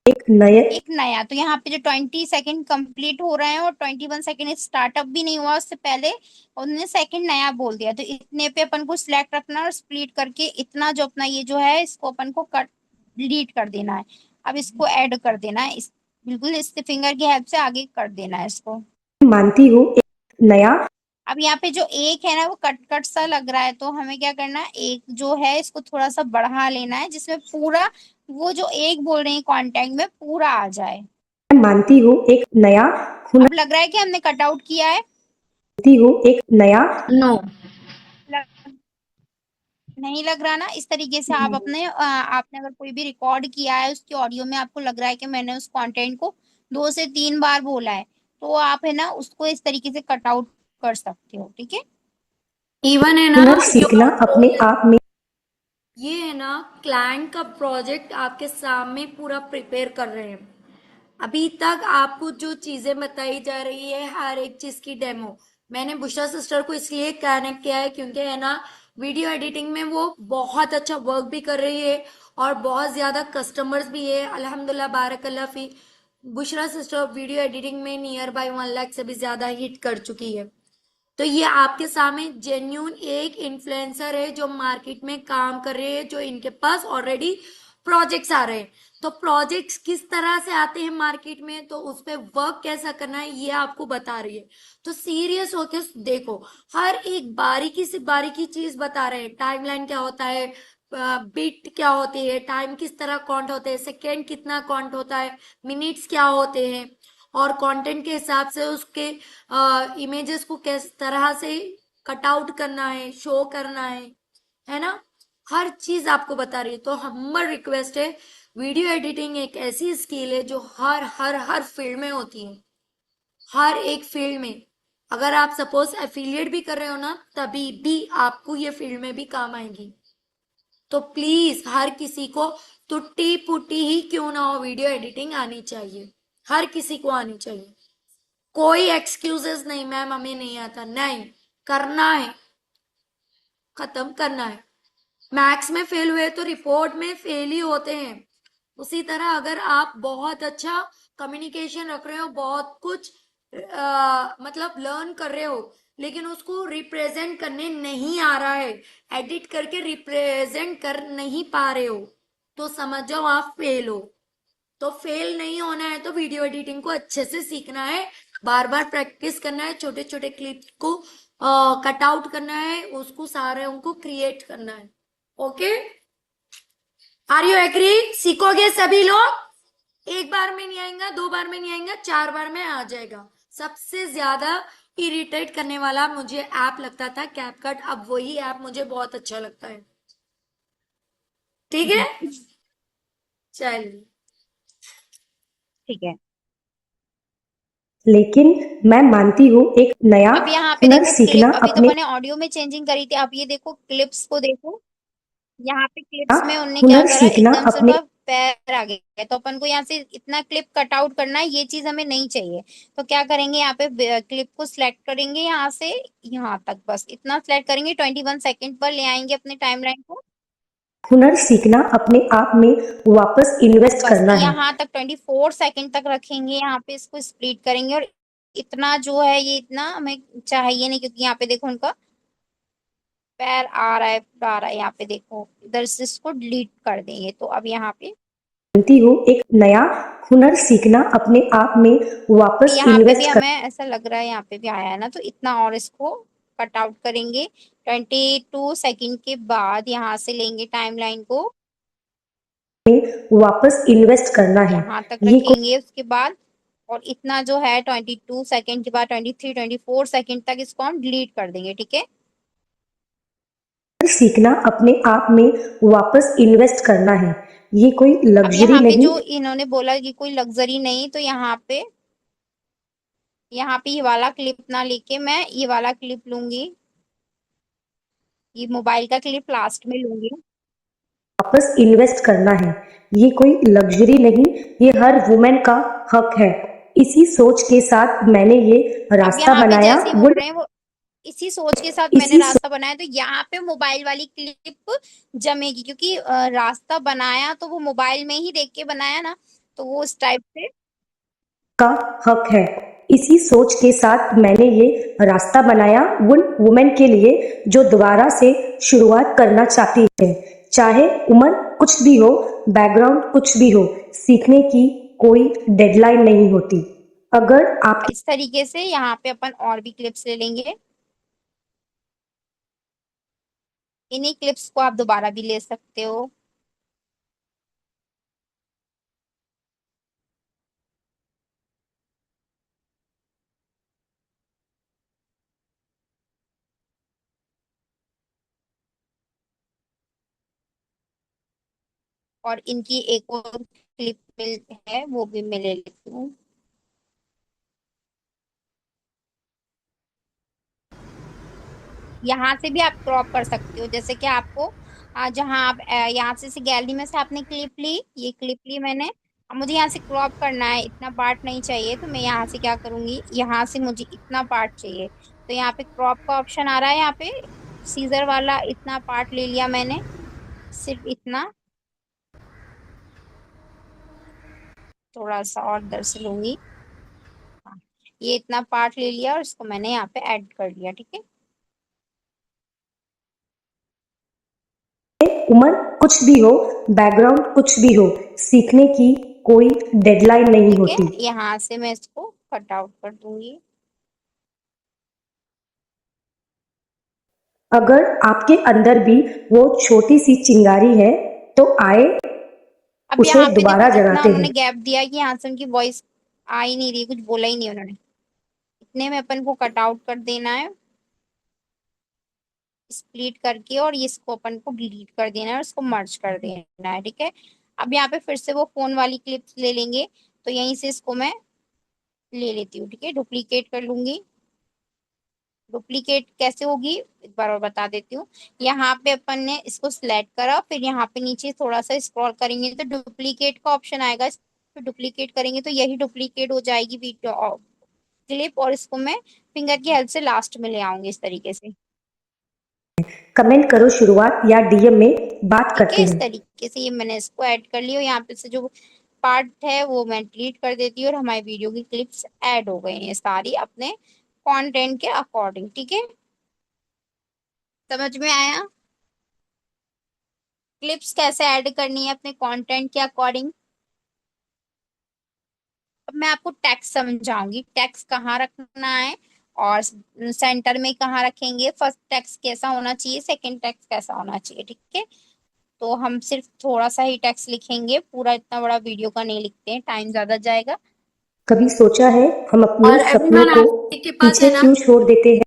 एक नए एक नया, तो यहाँ पे जो 20 सेकंड कंप्लीट हो रहे हैं और 21 सेकंड स्टार्टअप भी नहीं हुआ उससे पहले उन्होंने सेकंड नया बोल दिया, तो इतने पे अपन को सिलेक्ट रखना है और स्प्लिट करके इतना जो अपना ये जो है इसको अपन को कट डिलीट कर देना है। अब इसको ऐड कर देना है, इस बिल्कुल इस फिंगर की हेल्प से आगे कर देना है इसको। मानती हूँ एक नया। अब यहाँ पे जो एक है ना वो कट कट सा लग रहा है, तो हमें क्या करना है, एक जो है इसको थोड़ा सा बढ़ा लेना है जिसमें पूरा वो जो एक बोल रहे हैं कांटेक्ट में पूरा आ जाए। मैं मानती हूँ एक नया अब लग रहा है कि हमने कट आउट किया है। मानती हूँ एक नया। नो। लग, नहीं लग रहा ना। इस तरीके से आप अपने आपने अगर कोई भी रिकॉर्ड किया है उसकी ऑडियो में आपको लग रहा है कि मैंने उस कंटेंट को 2 से 3 बार बोला है, तो आप है ना उसको इस तरीके से कट आउट कर सकते हो, ठीक है। इवन है ना हुनर सीखना अपने आप में। ये है ना क्लाइंट का प्रोजेक्ट आपके सामने पूरा प्रिपेयर कर रहे हैं। अभी तक आपको जो चीजें बताई जा रही है हर एक चीज की डेमो मैंने बुशरा सिस्टर को इसलिए कनेक्ट किया है क्योंकि है ना वीडियो एडिटिंग में वो बहुत अच्छा वर्क भी कर रही है और बहुत ज्यादा कस्टमर्स भी है अल्हम्दुलिल्लाह बारकल्ला फी। बुशरा सिस्टर वीडियो एडिटिंग में नियर बाय 1 लाख से भी ज्यादा हिट कर चुकी है। तो ये आपके सामने जेन्यून एक इन्फ्लुएंसर है जो मार्केट में काम कर रहे हैं, जो इनके पास ऑलरेडी प्रोजेक्ट्स आ रहे हैं। तो प्रोजेक्ट्स किस तरह से आते हैं मार्केट में, तो उस पर वर्क कैसा करना है ये आपको बता रही है। तो सीरियस होके देखो, हर एक बारीकी से बारीकी चीज बता रहे हैं। टाइमलाइन क्या होता है, बीट क्या होती है, टाइम किस तरह काउंट होते हैं, सेकेंड कितना काउंट होता है, मिनट्स क्या होते हैं, और कंटेंट के हिसाब से उसके इमेजेस को किस तरह से कट आउट करना है, शो करना है ना। हर चीज आपको बता रही है। तो हम्बर रिक्वेस्ट है, वीडियो एडिटिंग एक ऐसी स्किल है जो हर हर हर फील्ड में होती है। हर एक फील्ड में अगर आप सपोज एफिलिएट भी कर रहे हो ना तभी भी आपको ये फील्ड में भी काम आएगी। तो प्लीज हर किसी को टुट्टी पुट्टी ही क्यों ना हो वीडियो एडिटिंग आनी चाहिए। हर किसी को आनी चाहिए। कोई एक्सक्यूजेस नहीं मैम हमें नहीं आता, नहीं, करना है, खत्म करना है। मैथ्स में फेल हुए तो रिपोर्ट में फेल ही होते हैं। उसी तरह अगर आप बहुत अच्छा कम्युनिकेशन रख रहे हो, बहुत कुछ मतलब लर्न कर रहे हो, लेकिन उसको रिप्रेजेंट करने नहीं आ रहा है, एडिट करके रिप्रेजेंट कर नहीं पा रहे हो, तो समझ जाओ आप फेल हो। तो फेल नहीं होना है तो वीडियो एडिटिंग को अच्छे से सीखना है, बार बार प्रैक्टिस करना है, छोटे छोटे क्लिप्स को कट आउट करना है, उसको सारे उनको क्रिएट करना है। Okay, are you agree? सीखोगे सभी लोग? एक बार में नहीं आएगा, 2 बार में नहीं आएगा, 4 बार में आ जाएगा। सबसे ज्यादा इरिटेट करने वाला मुझे ऐप लगता था कैपकट, अब वही ऐप मुझे बहुत अच्छा लगता है। ठीक है, चलिए। ठीक है। लेकिन मैं मानती हूँ एक नया अब यहाँ पे हुनर देखो सीखना क्लिप, अभी तो अपने मैंने ऑडियो में चेंजिंग करी थी, अब ये देखो क्लिप्स को देखो। यहाँ पे क्लिप्स में उनने क्या हुनर करा, सीखना एकदम से अपने उनका पैर आ गया, तो अपन को यहाँ से इतना क्लिप कट आउट करना है, ये चीज हमें नहीं चाहिए। तो क्या करेंगे, यहाँ पे क्लिप को सिलेक्ट करेंगे, यहाँ से यहाँ तक बस इतना सिलेक्ट करेंगे, 21 सेकंड पर ले आएंगे अपने टाइमलाइन को। हुनर सीखना अपने आप में वापस अब इन्वेस्ट बस करना है। यहाँ तक 24 सेकंड तक रखेंगे, यहाँ पे इसको स्प्लिट करेंगे, और इतना जो है ये इतना हमें चाहिए नहीं, क्योंकि यहाँ पे देखो उनका पैर आ रहा है, यहाँ पे देखो इधर से इसको डिलीट कर देंगे। तो अब यहाँ पे मानती हूँ एक नया हुनर सीखना अपने आप में वापस यहाँ पे भी इन्वेस्ट कर। हमें ऐसा लग रहा है, यहाँ पे भी आया है ना, तो इतना और इसको कट आउट करेंगे। 22 सेकंड के बाद यहाँ से लेंगे टाइमलाइन को, वापस इन्वेस्ट करना है। यहाँ तक ये रखेंगे उसके बाद, और इतना जो है 22 सेकंड के बाद 23 24 सेकंड तक इसको हम डिलीट कर देंगे, ठीक है। सीखना अपने आप में वापस इन्वेस्ट करना है, ये कोई अब लग्जरी यहाँ पे नहीं। जो इन्होंने बोला कि कोई लग्जरी नहीं, तो यहाँ पे ये वाला क्लिप ना लेके मैं ये वाला क्लिप लूंगी, ये मोबाइल का क्लिप लास्ट में लूंगी। वापस इन्वेस्ट करना है, ये कोई लग्जरी नहीं, ये हर वुमेन का हक है। इसी सोच के साथ मैंने ये अब रास्ता यहाँ पे बनाया। जैसे ही वो बोल रहे हैं वो इसी सोच के साथ मैंने इसी रास्ता बनाया, तो यहाँ पे मोबाइल वाली क्लिप जमेगी, क्योंकि रास्ता बनाया तो वो मोबाइल में ही देख के बनाया ना, तो वो उस टाइप से। का हक है। इसी सोच के साथ मैंने ये रास्ता बनाया उन वुमेन के लिए जो दोबारा से शुरुआत करना चाहती है। चाहे उम्र कुछ भी हो, बैकग्राउंड कुछ भी हो, सीखने की कोई डेडलाइन नहीं होती। अगर आप इस तरीके से यहाँ पे अपन और भी क्लिप्स ले लेंगे, इन्हीं क्लिप्स को आप दोबारा भी ले सकते हो। और इनकी एक और क्लिप मिल है, वो भी मैं ले लेती हूँ। यहाँ से भी आप क्रॉप कर सकते हो, जैसे कि आपको जहाँ आप यहाँ से गैलरी में से आपने क्लिप ली, ये क्लिप ली मैंने। अब मुझे यहाँ से क्रॉप करना है, इतना पार्ट नहीं चाहिए, तो मैं यहाँ से क्या करूंगी, यहाँ से मुझे इतना पार्ट चाहिए, तो यहाँ पे क्रॉप का ऑप्शन आ रहा है, यहाँ पे सीजर वाला इतना पार्ट ले लिया मैंने, सिर्फ इतना, थोड़ा सा और इधर से लूंगी। हाँ, ये इतना पार्ट ले लिया और इसको मैंने यहाँ पे ऐड कर दिया, ठीक है। उम्र कुछ भी हो, बैकग्राउंड कुछ भी हो, सीखने की कोई डेडलाइन नहीं ठीक है, होती। यहाँ से मैं इसको कट आउट कर दूंगी। अगर आपके अंदर भी वो छोटी सी चिंगारी है तो आए अब उसे यहाँ पे देखो दोबारा कितना जगाते उन्होंने हैं। गैप दिया कि यहाँ से उनकी वॉइस आ ही नहीं रही, कुछ बोला ही नहीं उन्होंने। इतने में अपन को कट आउट कर देना है, स्प्लिट करके, और ये इसको अपन को डिलीट कर देना है और इसको मर्ज कर देना है, ठीक है। अब यहाँ पे फिर से वो फोन वाली क्लिप्स ले लेंगे, तो यहीं से इसको मैं ले लेती हूँ, ठीक है, डुप्लीकेट कर लूंगी। डुप्लीकेट कैसे होगी एक बार और बता देती हूँ। यहाँ पे अपन ने इसको सिलेक्ट करा, फिर यहाँ पे नीचे थोड़ा सा स्क्रॉल करेंगे तो डुप्लीकेट का ऑप्शन आएगा, इस पे डुप्लीकेट करेंगे तो यही डुप्लीकेट हो जाएगी वीडियो क्लिप, और इसको मैं फिंगर की हेल्प से लास्ट में ले आऊंगी इस तरीके से, कमेंट करो शुरुआत या डीएम में बात ठीक है। करते इस हैं। तरीके से ये मैंने इसको ऐड कर लिया, यहाँ पे से जो पार्ट है वो मैं डिलीट कर देती हूँ, और हमारी वीडियो की क्लिप्स ऐड हो गई हैं सारी अपने कंटेंट के अकॉर्डिंग, ठीक है। समझ में आया क्लिप्स कैसे ऐड करनी है अपने कंटेंट के अकॉर्डिंग। अब मैं आपको टेक्स्ट समझाऊंगी, टेक्स्ट कहाँ रखना है और सेंटर में कहाँ रखेंगे, फर्स्ट टेक्स्ट कैसा होना चाहिए, सेकंड टेक्स्ट कैसा होना चाहिए, ठीक है। तो हम सिर्फ थोड़ा सा ही टेक्स्ट लिखेंगे, पूरा इतना बड़ा वीडियो का नहीं लिखते हैं, टाइम ज्यादा जाएगा। कभी सोचा है हम अपने और सपनों एवरीवन को आप के पास पीछे है ना, क्यों छोड़ देते हैं?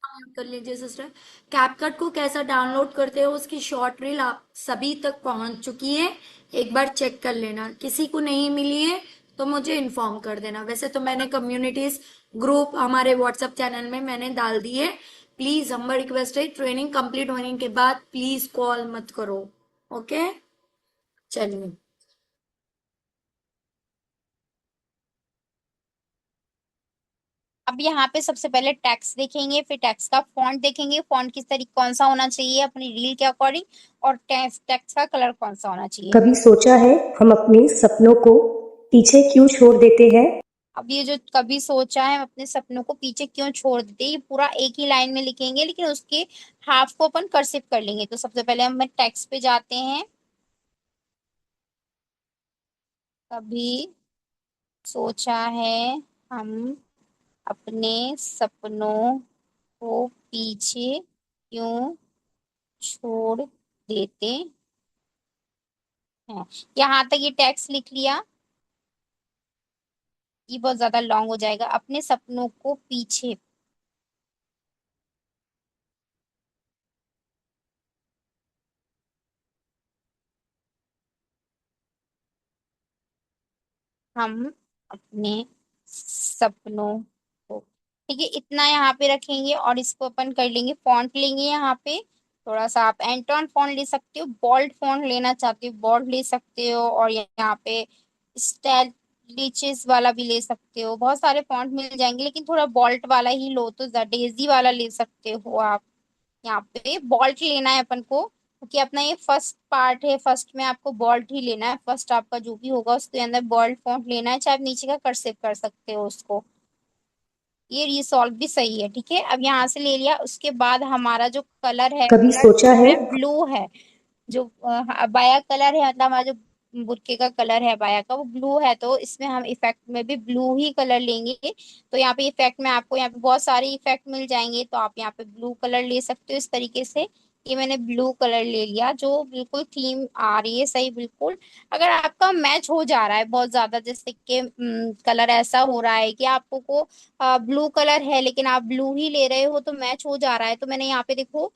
म्यूट कर लीजिए सिस्टर। कैपकट को कैसा डाउनलोड करते हो उसकी शॉर्ट रील आप सभी तक पहुंच चुकी है, एक बार चेक कर लेना। किसी को नहीं मिली है तो मुझे इन्फॉर्म कर देना। वैसे तो मैंने कम्युनिटीज ग्रुप हमारे व्हाट्सएप चैनल में मैंने डाल दी है। प्लीज हम्बल रिक्वेस्ट है, ट्रेनिंग कंप्लीट होने के बाद प्लीज कॉल मत करो। ओके, चलिए। अब यहाँ पे सबसे पहले टेक्स्ट देखेंगे, फिर टेक्स्ट का फॉन्ट देखेंगे, फॉन्ट किस तरीके कौन सा होना चाहिए अपनी रील के अकॉर्डिंग, और टेक्स्ट का कलर कौन सा होना चाहिए। कभी सोचा है हम अपने सपनों को पीछे क्यों छोड़ देते हैं? अब ये जो कभी सोचा है हम अपने सपनों को पीछे क्यों छोड़ देते हैं, ये पूरा एक ही लाइन में लिखेंगे, लेकिन उसके हाफ को अपन कर्सिव कर लेंगे। तो सबसे पहले हम टेक्स्ट पे जाते हैं, कभी सोचा है हम अपने सपनों को पीछे क्यों छोड़ देते हैं। यहाँ तक ये टेक्स्ट लिख लिया, ये बहुत ज्यादा लॉन्ग हो जाएगा। अपने सपनों को पीछे हम अपने सपनों को, ठीक है, इतना यहाँ पे रखेंगे और इसको अपन कर लेंगे, फॉन्ट लेंगे यहाँ पे थोड़ा सा, आप एंटॉन फॉन्ट ले सकते हो, बोल्ड फॉन्ट लेना चाहते हो बोल्ड ले सकते हो, और यहाँ पे स्टाइलिशेस वाला भी ले सकते हो, बहुत सारे फॉन्ट मिल जाएंगे, लेकिन थोड़ा बोल्ट वाला ही लो, तो डेजी वाला ले सकते हो आप। यहाँ पे बॉल्ट लेना है अपन को, क्योंकि अपना ये फर्स्ट पार्ट है, फर्स्ट में आपको बॉल्ट ही लेना है, फर्स्ट आपका जो भी होगा उसके अंदर बॉल्ट फॉन्ट लेना है, चाहे आप नीचे का कर्सिव कर सकते हो उसको। ये रिसॉल्व भी सही है, ठीक है। अब यहाँ से ले लिया, उसके बाद हमारा जो कलर है कभी कलर सोचा जो है है ब्लू है, जो अबाया कलर है, मतलब हमारा जो बुर्के का कलर है अबाया का, वो ब्लू है, तो इसमें हम इफेक्ट में भी ब्लू ही कलर लेंगे। तो यहाँ पे इफेक्ट में आपको यहाँ पे बहुत सारे इफेक्ट मिल जाएंगे, तो आप यहाँ पे ब्लू कलर ले सकते हो इस तरीके से। ये मैंने ब्लू कलर ले लिया, जो बिल्कुल थीम आ रही है सही बिल्कुल। अगर आपका मैच हो जा रहा है बहुत ज्यादा, जैसे कि कलर ऐसा हो रहा है कि आपको को ब्लू कलर है लेकिन आप ब्लू ही ले रहे हो, तो मैच हो जा रहा है, तो मैंने यहाँ पे देखो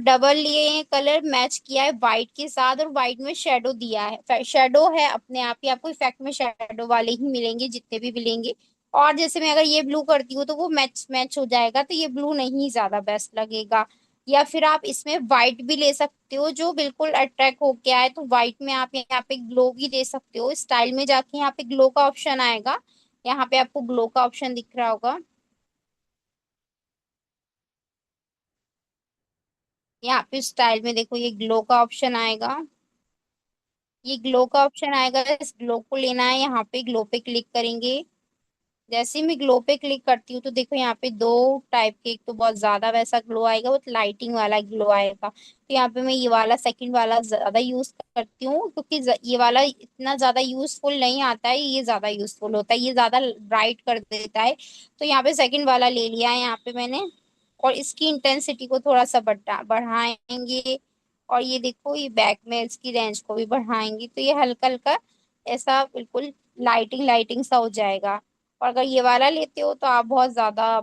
डबल लिए हैं कलर, मैच किया है व्हाइट के साथ, और व्हाइट में शेडो दिया है, शेडो है अपने आप ही, आपको इफेक्ट में शेडो वाले ही मिलेंगे जितने भी मिलेंगे। और जैसे मैं अगर ये ब्लू करती हूँ तो वो मैच मैच हो जाएगा, तो ये ब्लू नहीं ज्यादा बेस्ट लगेगा। या फिर आप इसमें व्हाइट भी ले सकते हो, जो बिल्कुल अट्रैक्ट होके आए, तो व्हाइट में आप यहाँ पे ग्लो भी दे सकते हो, स्टाइल में जाके यहाँ पे ग्लो का ऑप्शन आएगा, यहाँ पे आपको ग्लो का ऑप्शन दिख रहा होगा, यहाँ पे स्टाइल में देखो ये ग्लो का ऑप्शन आएगा, ये ग्लो का ऑप्शन आएगा, इस ग्लो को लेना है, यहाँ पे ग्लो पे क्लिक करेंगे। जैसे ही मैं ग्लो पे क्लिक करती हूँ तो देखो यहाँ पे दो टाइप के, एक तो बहुत ज्यादा वैसा ग्लो आएगा, वो लाइटिंग वाला ग्लो आएगा, तो यहाँ पे मैं ये वाला सेकंड वाला ज्यादा यूज करती हूँ, क्योंकि ये वाला इतना ज्यादा यूजफुल नहीं आता है, ये ज्यादा यूजफुल होता है, ये ज्यादा ब्राइट कर देता है। तो यहाँ पे सेकंड वाला ले लिया है यहाँ पे मैंने, और इसकी इंटेंसिटी को थोड़ा सा बढ़ाएंगे, और ये देखो ये बैक में इसकी रेंज को भी बढ़ाएंगे, तो ये हल्का हल्का ऐसा बिल्कुल लाइटिंग लाइटिंग सा हो जाएगा। और अगर ये वाला लेते हो तो आप बहुत ज्यादा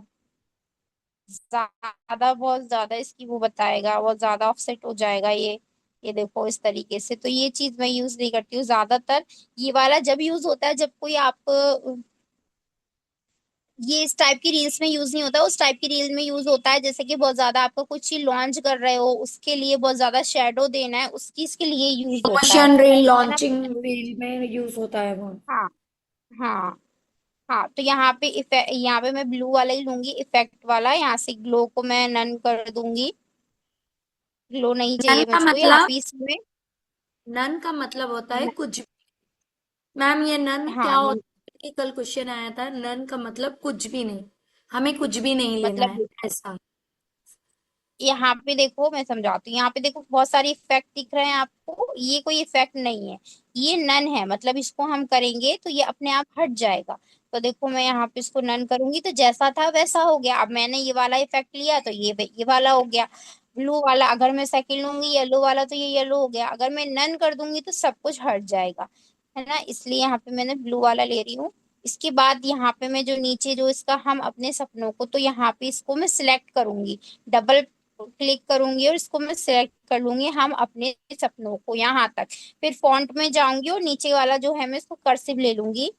इसकी वो बताएगा, बहुत ज्यादा ऑफसेट हो जाएगा ये देखो इस तरीके से, तो ये चीज मैं यूज नहीं करती हूँ ज्यादातर। ये वाला जब यूज होता है जब कोई आप ये इस टाइप की रील्स में यूज नहीं होता, उस टाइप की रील में यूज होता है, जैसे कि बहुत ज्यादा आपको कुछ चीज लॉन्च कर रहे हो, उसके लिए बहुत ज्यादा शेडो देना है, उस चीज के लिए यूज होता प्रमोशन रील, है ना। लॉन्चिंग रील में यूज होता है वो। हाँ हाँ हाँ, तो यहाँ पे मैं ब्लू वाला ही लूंगी, इफेक्ट वाला, यहाँ से ग्लो को मैं नन कर दूंगी, ग्लो नहीं नन चाहिए का मुझको यहाँ मतलब, पे इसमें। नन का मतलब होता है कुछ भी। मैम ये नन क्या हाँ होता है कि कल क्वेश्चन आया था, नन का मतलब कुछ भी नहीं, हमें कुछ भी नहीं लेना है मतलब ऐसा। यहाँ पे देखो मैं समझाती हूँ, यहाँ पे देखो बहुत सारे इफेक्ट दिख रहे हैं आपको, ये कोई इफेक्ट नहीं है, ये नन है, मतलब इसको हम करेंगे तो ये अपने आप हट जाएगा। तो देखो मैं यहाँ पे इसको नन करूंगी तो जैसा था वैसा हो गया, अब मैंने ये वाला इफेक्ट लिया तो ये वाला हो गया ब्लू वाला, अगर मैं सेकंड लूंगी येलो वाला तो ये येलो हो गया, अगर मैं नन कर दूंगी तो सब कुछ हट जाएगा, है ना, इसलिए यहाँ पे मैंने ब्लू वाला ले रही हूँ। इसके बाद यहाँ पे मैं जो नीचे जो इसका हम अपने सपनों को, तो यहाँ पे इसको मैं सिलेक्ट करूंगी, डबल क्लिक करूंगी और इसको मैं सिलेक्ट कर लूंगी, हम अपने सपनों को यहाँ तक। फिर फॉन्ट में जाऊंगी और नीचे वाला जो है मैं इसको कर्सिव ले लूंगी,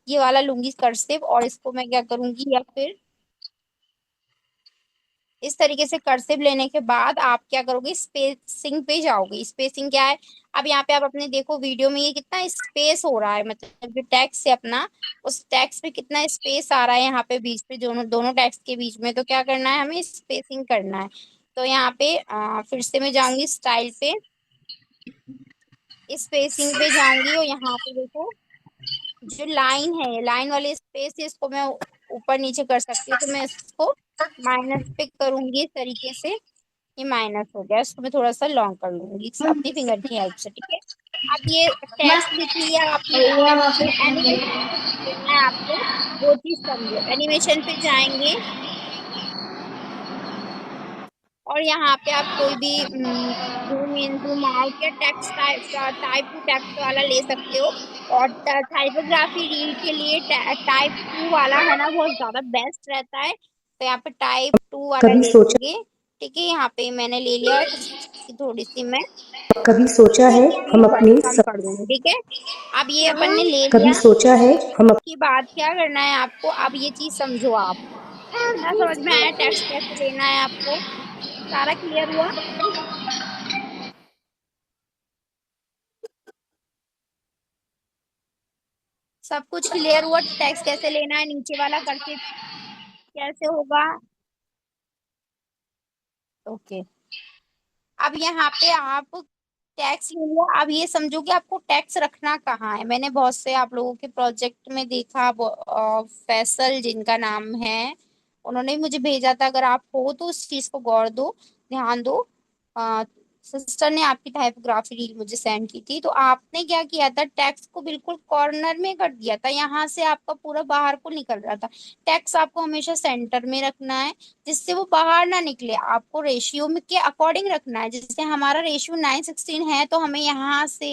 ये वाला लूंगी कर्सिव, और इसको मैं क्या करूंगी, या फिर इस तरीके से कर्सिव लेने के बाद आप क्या करोगे, स्पेसिंग पे जाओगे, स्पेसिंग क्या है, अब यहाँ पे आप अपने देखो वीडियो में ये कितना स्पेस हो रहा है, मतलब जो टेक्स्ट है अपना, उस टेक्स्ट पे कितना स्पेस आ रहा है यहाँ पे बीच पे, दोनों दोनों टेक्स्ट के बीच में, तो क्या करना है, हमें स्पेसिंग करना है। तो यहाँ पे फिर से मैं जाऊंगी स्टाइल पे, स्पेसिंग पे जाऊंगी, और यहाँ पे देखो जो लाइन है, लाइन वाली स्पेस है, इसको मैं ऊपर नीचे कर सकती हूँ, तो मैं इसको माइनस पे करूंगी इस तरीके से, ये माइनस हो गया, इसको मैं थोड़ा सा लॉन्ग कर लूंगी अपनी फिंगर की हेल्प से, ठीक है। अब ये टेक्स्ट लिख लिया आपने, अब जो एनिमेशन पे करना है आपको, वो चीज समझो, एनिमेशन पे जाएंगे, और यहाँ पे आप कोई भी जूम इन जूम आउट या टेक्स्ट टाइप टू टेक्स्ट वाला ले सकते हो, और टाइपोग्राफी रील के लिए टाइप टू वाला है ना, बहुत ज्यादा बेस्ट रहता है, तो यहाँ पे टाइप टू वाला कभी ले सोचा लेंगे, ठीक है। यहाँ पे मैंने ले लिया इसकी थोड़ी सी मैं कभी सोचा है ठीक है, हम मैं अपने कम कर दूंगी। ठीक है, अब ये अपन ने ले कभी लिया। सोचा है हम उसके बाद क्या करना है आपको, अब ये चीज समझो आप। इतना समझ में आया टेक्स्ट कैसे लेना है आपको? सारा क्लियर हुआ? सब कुछ क्लियर हुआ? टेक्स्ट कैसे लेना है, नीचे वाला करके कैसे होगा? ओके। अब यहाँ पे आप टैक्स ले लिया। अब ये समझो कि आपको टैक्स रखना कहाँ है। मैंने बहुत से आप लोगों के प्रोजेक्ट में देखा, फैसल जिनका नाम है, उन्होंने मुझे भेजा था। अगर आप हो तो उस चीज को गौर दो, ध्यान दो। सिस्टर ने आपकी टाइपोग्राफी रील मुझे सेंड की थी, तो आपने क्या किया था, टेक्स्ट को बिल्कुल कॉर्नर में कर दिया था। यहाँ से आपका पूरा बाहर को निकल रहा था। टेक्स्ट आपको हमेशा सेंटर में रखना है, जिससे वो बाहर ना निकले। आपको रेशियो में के अकॉर्डिंग रखना है। जैसे हमारा रेशियो 9:16 है, तो हमें यहाँ से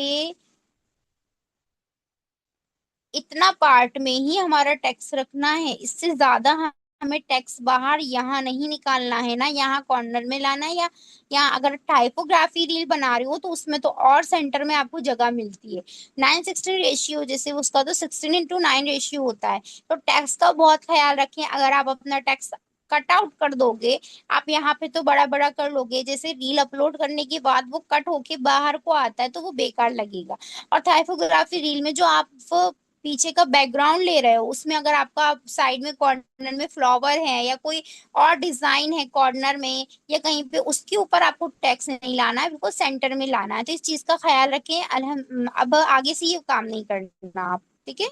इतना पार्ट में ही हमारा टैक्स रखना है। इससे ज्यादा हमें टैक्स बाहर यहाँ नहीं निकालना है ना, यहाँ कॉर्नर में लाना है। या यहाँ अगर टाइपोग्राफी रील बना रही हो तो उसमें तो और सेंटर में आपको जगह मिलती है। 9:16 रेशियो, जैसे उसका तो 16:9 रेशियो होता है। तो टैक्स का बहुत ख्याल रखें। अगर आप अपना टैक्स कट आउट कर दोगे, आप यहाँ पे तो बड़ा बड़ा कर लोगे, जैसे रील अपलोड करने के बाद वो कट होके बाहर को आता है तो वो बेकार लगेगा। और टाइपोग्राफी रील में जो आप पीछे का बैकग्राउंड ले रहे हो, उसमें अगर आपका साइड में कॉर्नर में फ्लावर है या कोई और डिजाइन है कॉर्नर में या कहीं पे, उसके ऊपर आपको टेक्स्ट नहीं लाना है, बिल्कुल सेंटर में लाना है। तो इस चीज का ख्याल रखें। अब आगे से ये काम नहीं करना आप, ठीक है?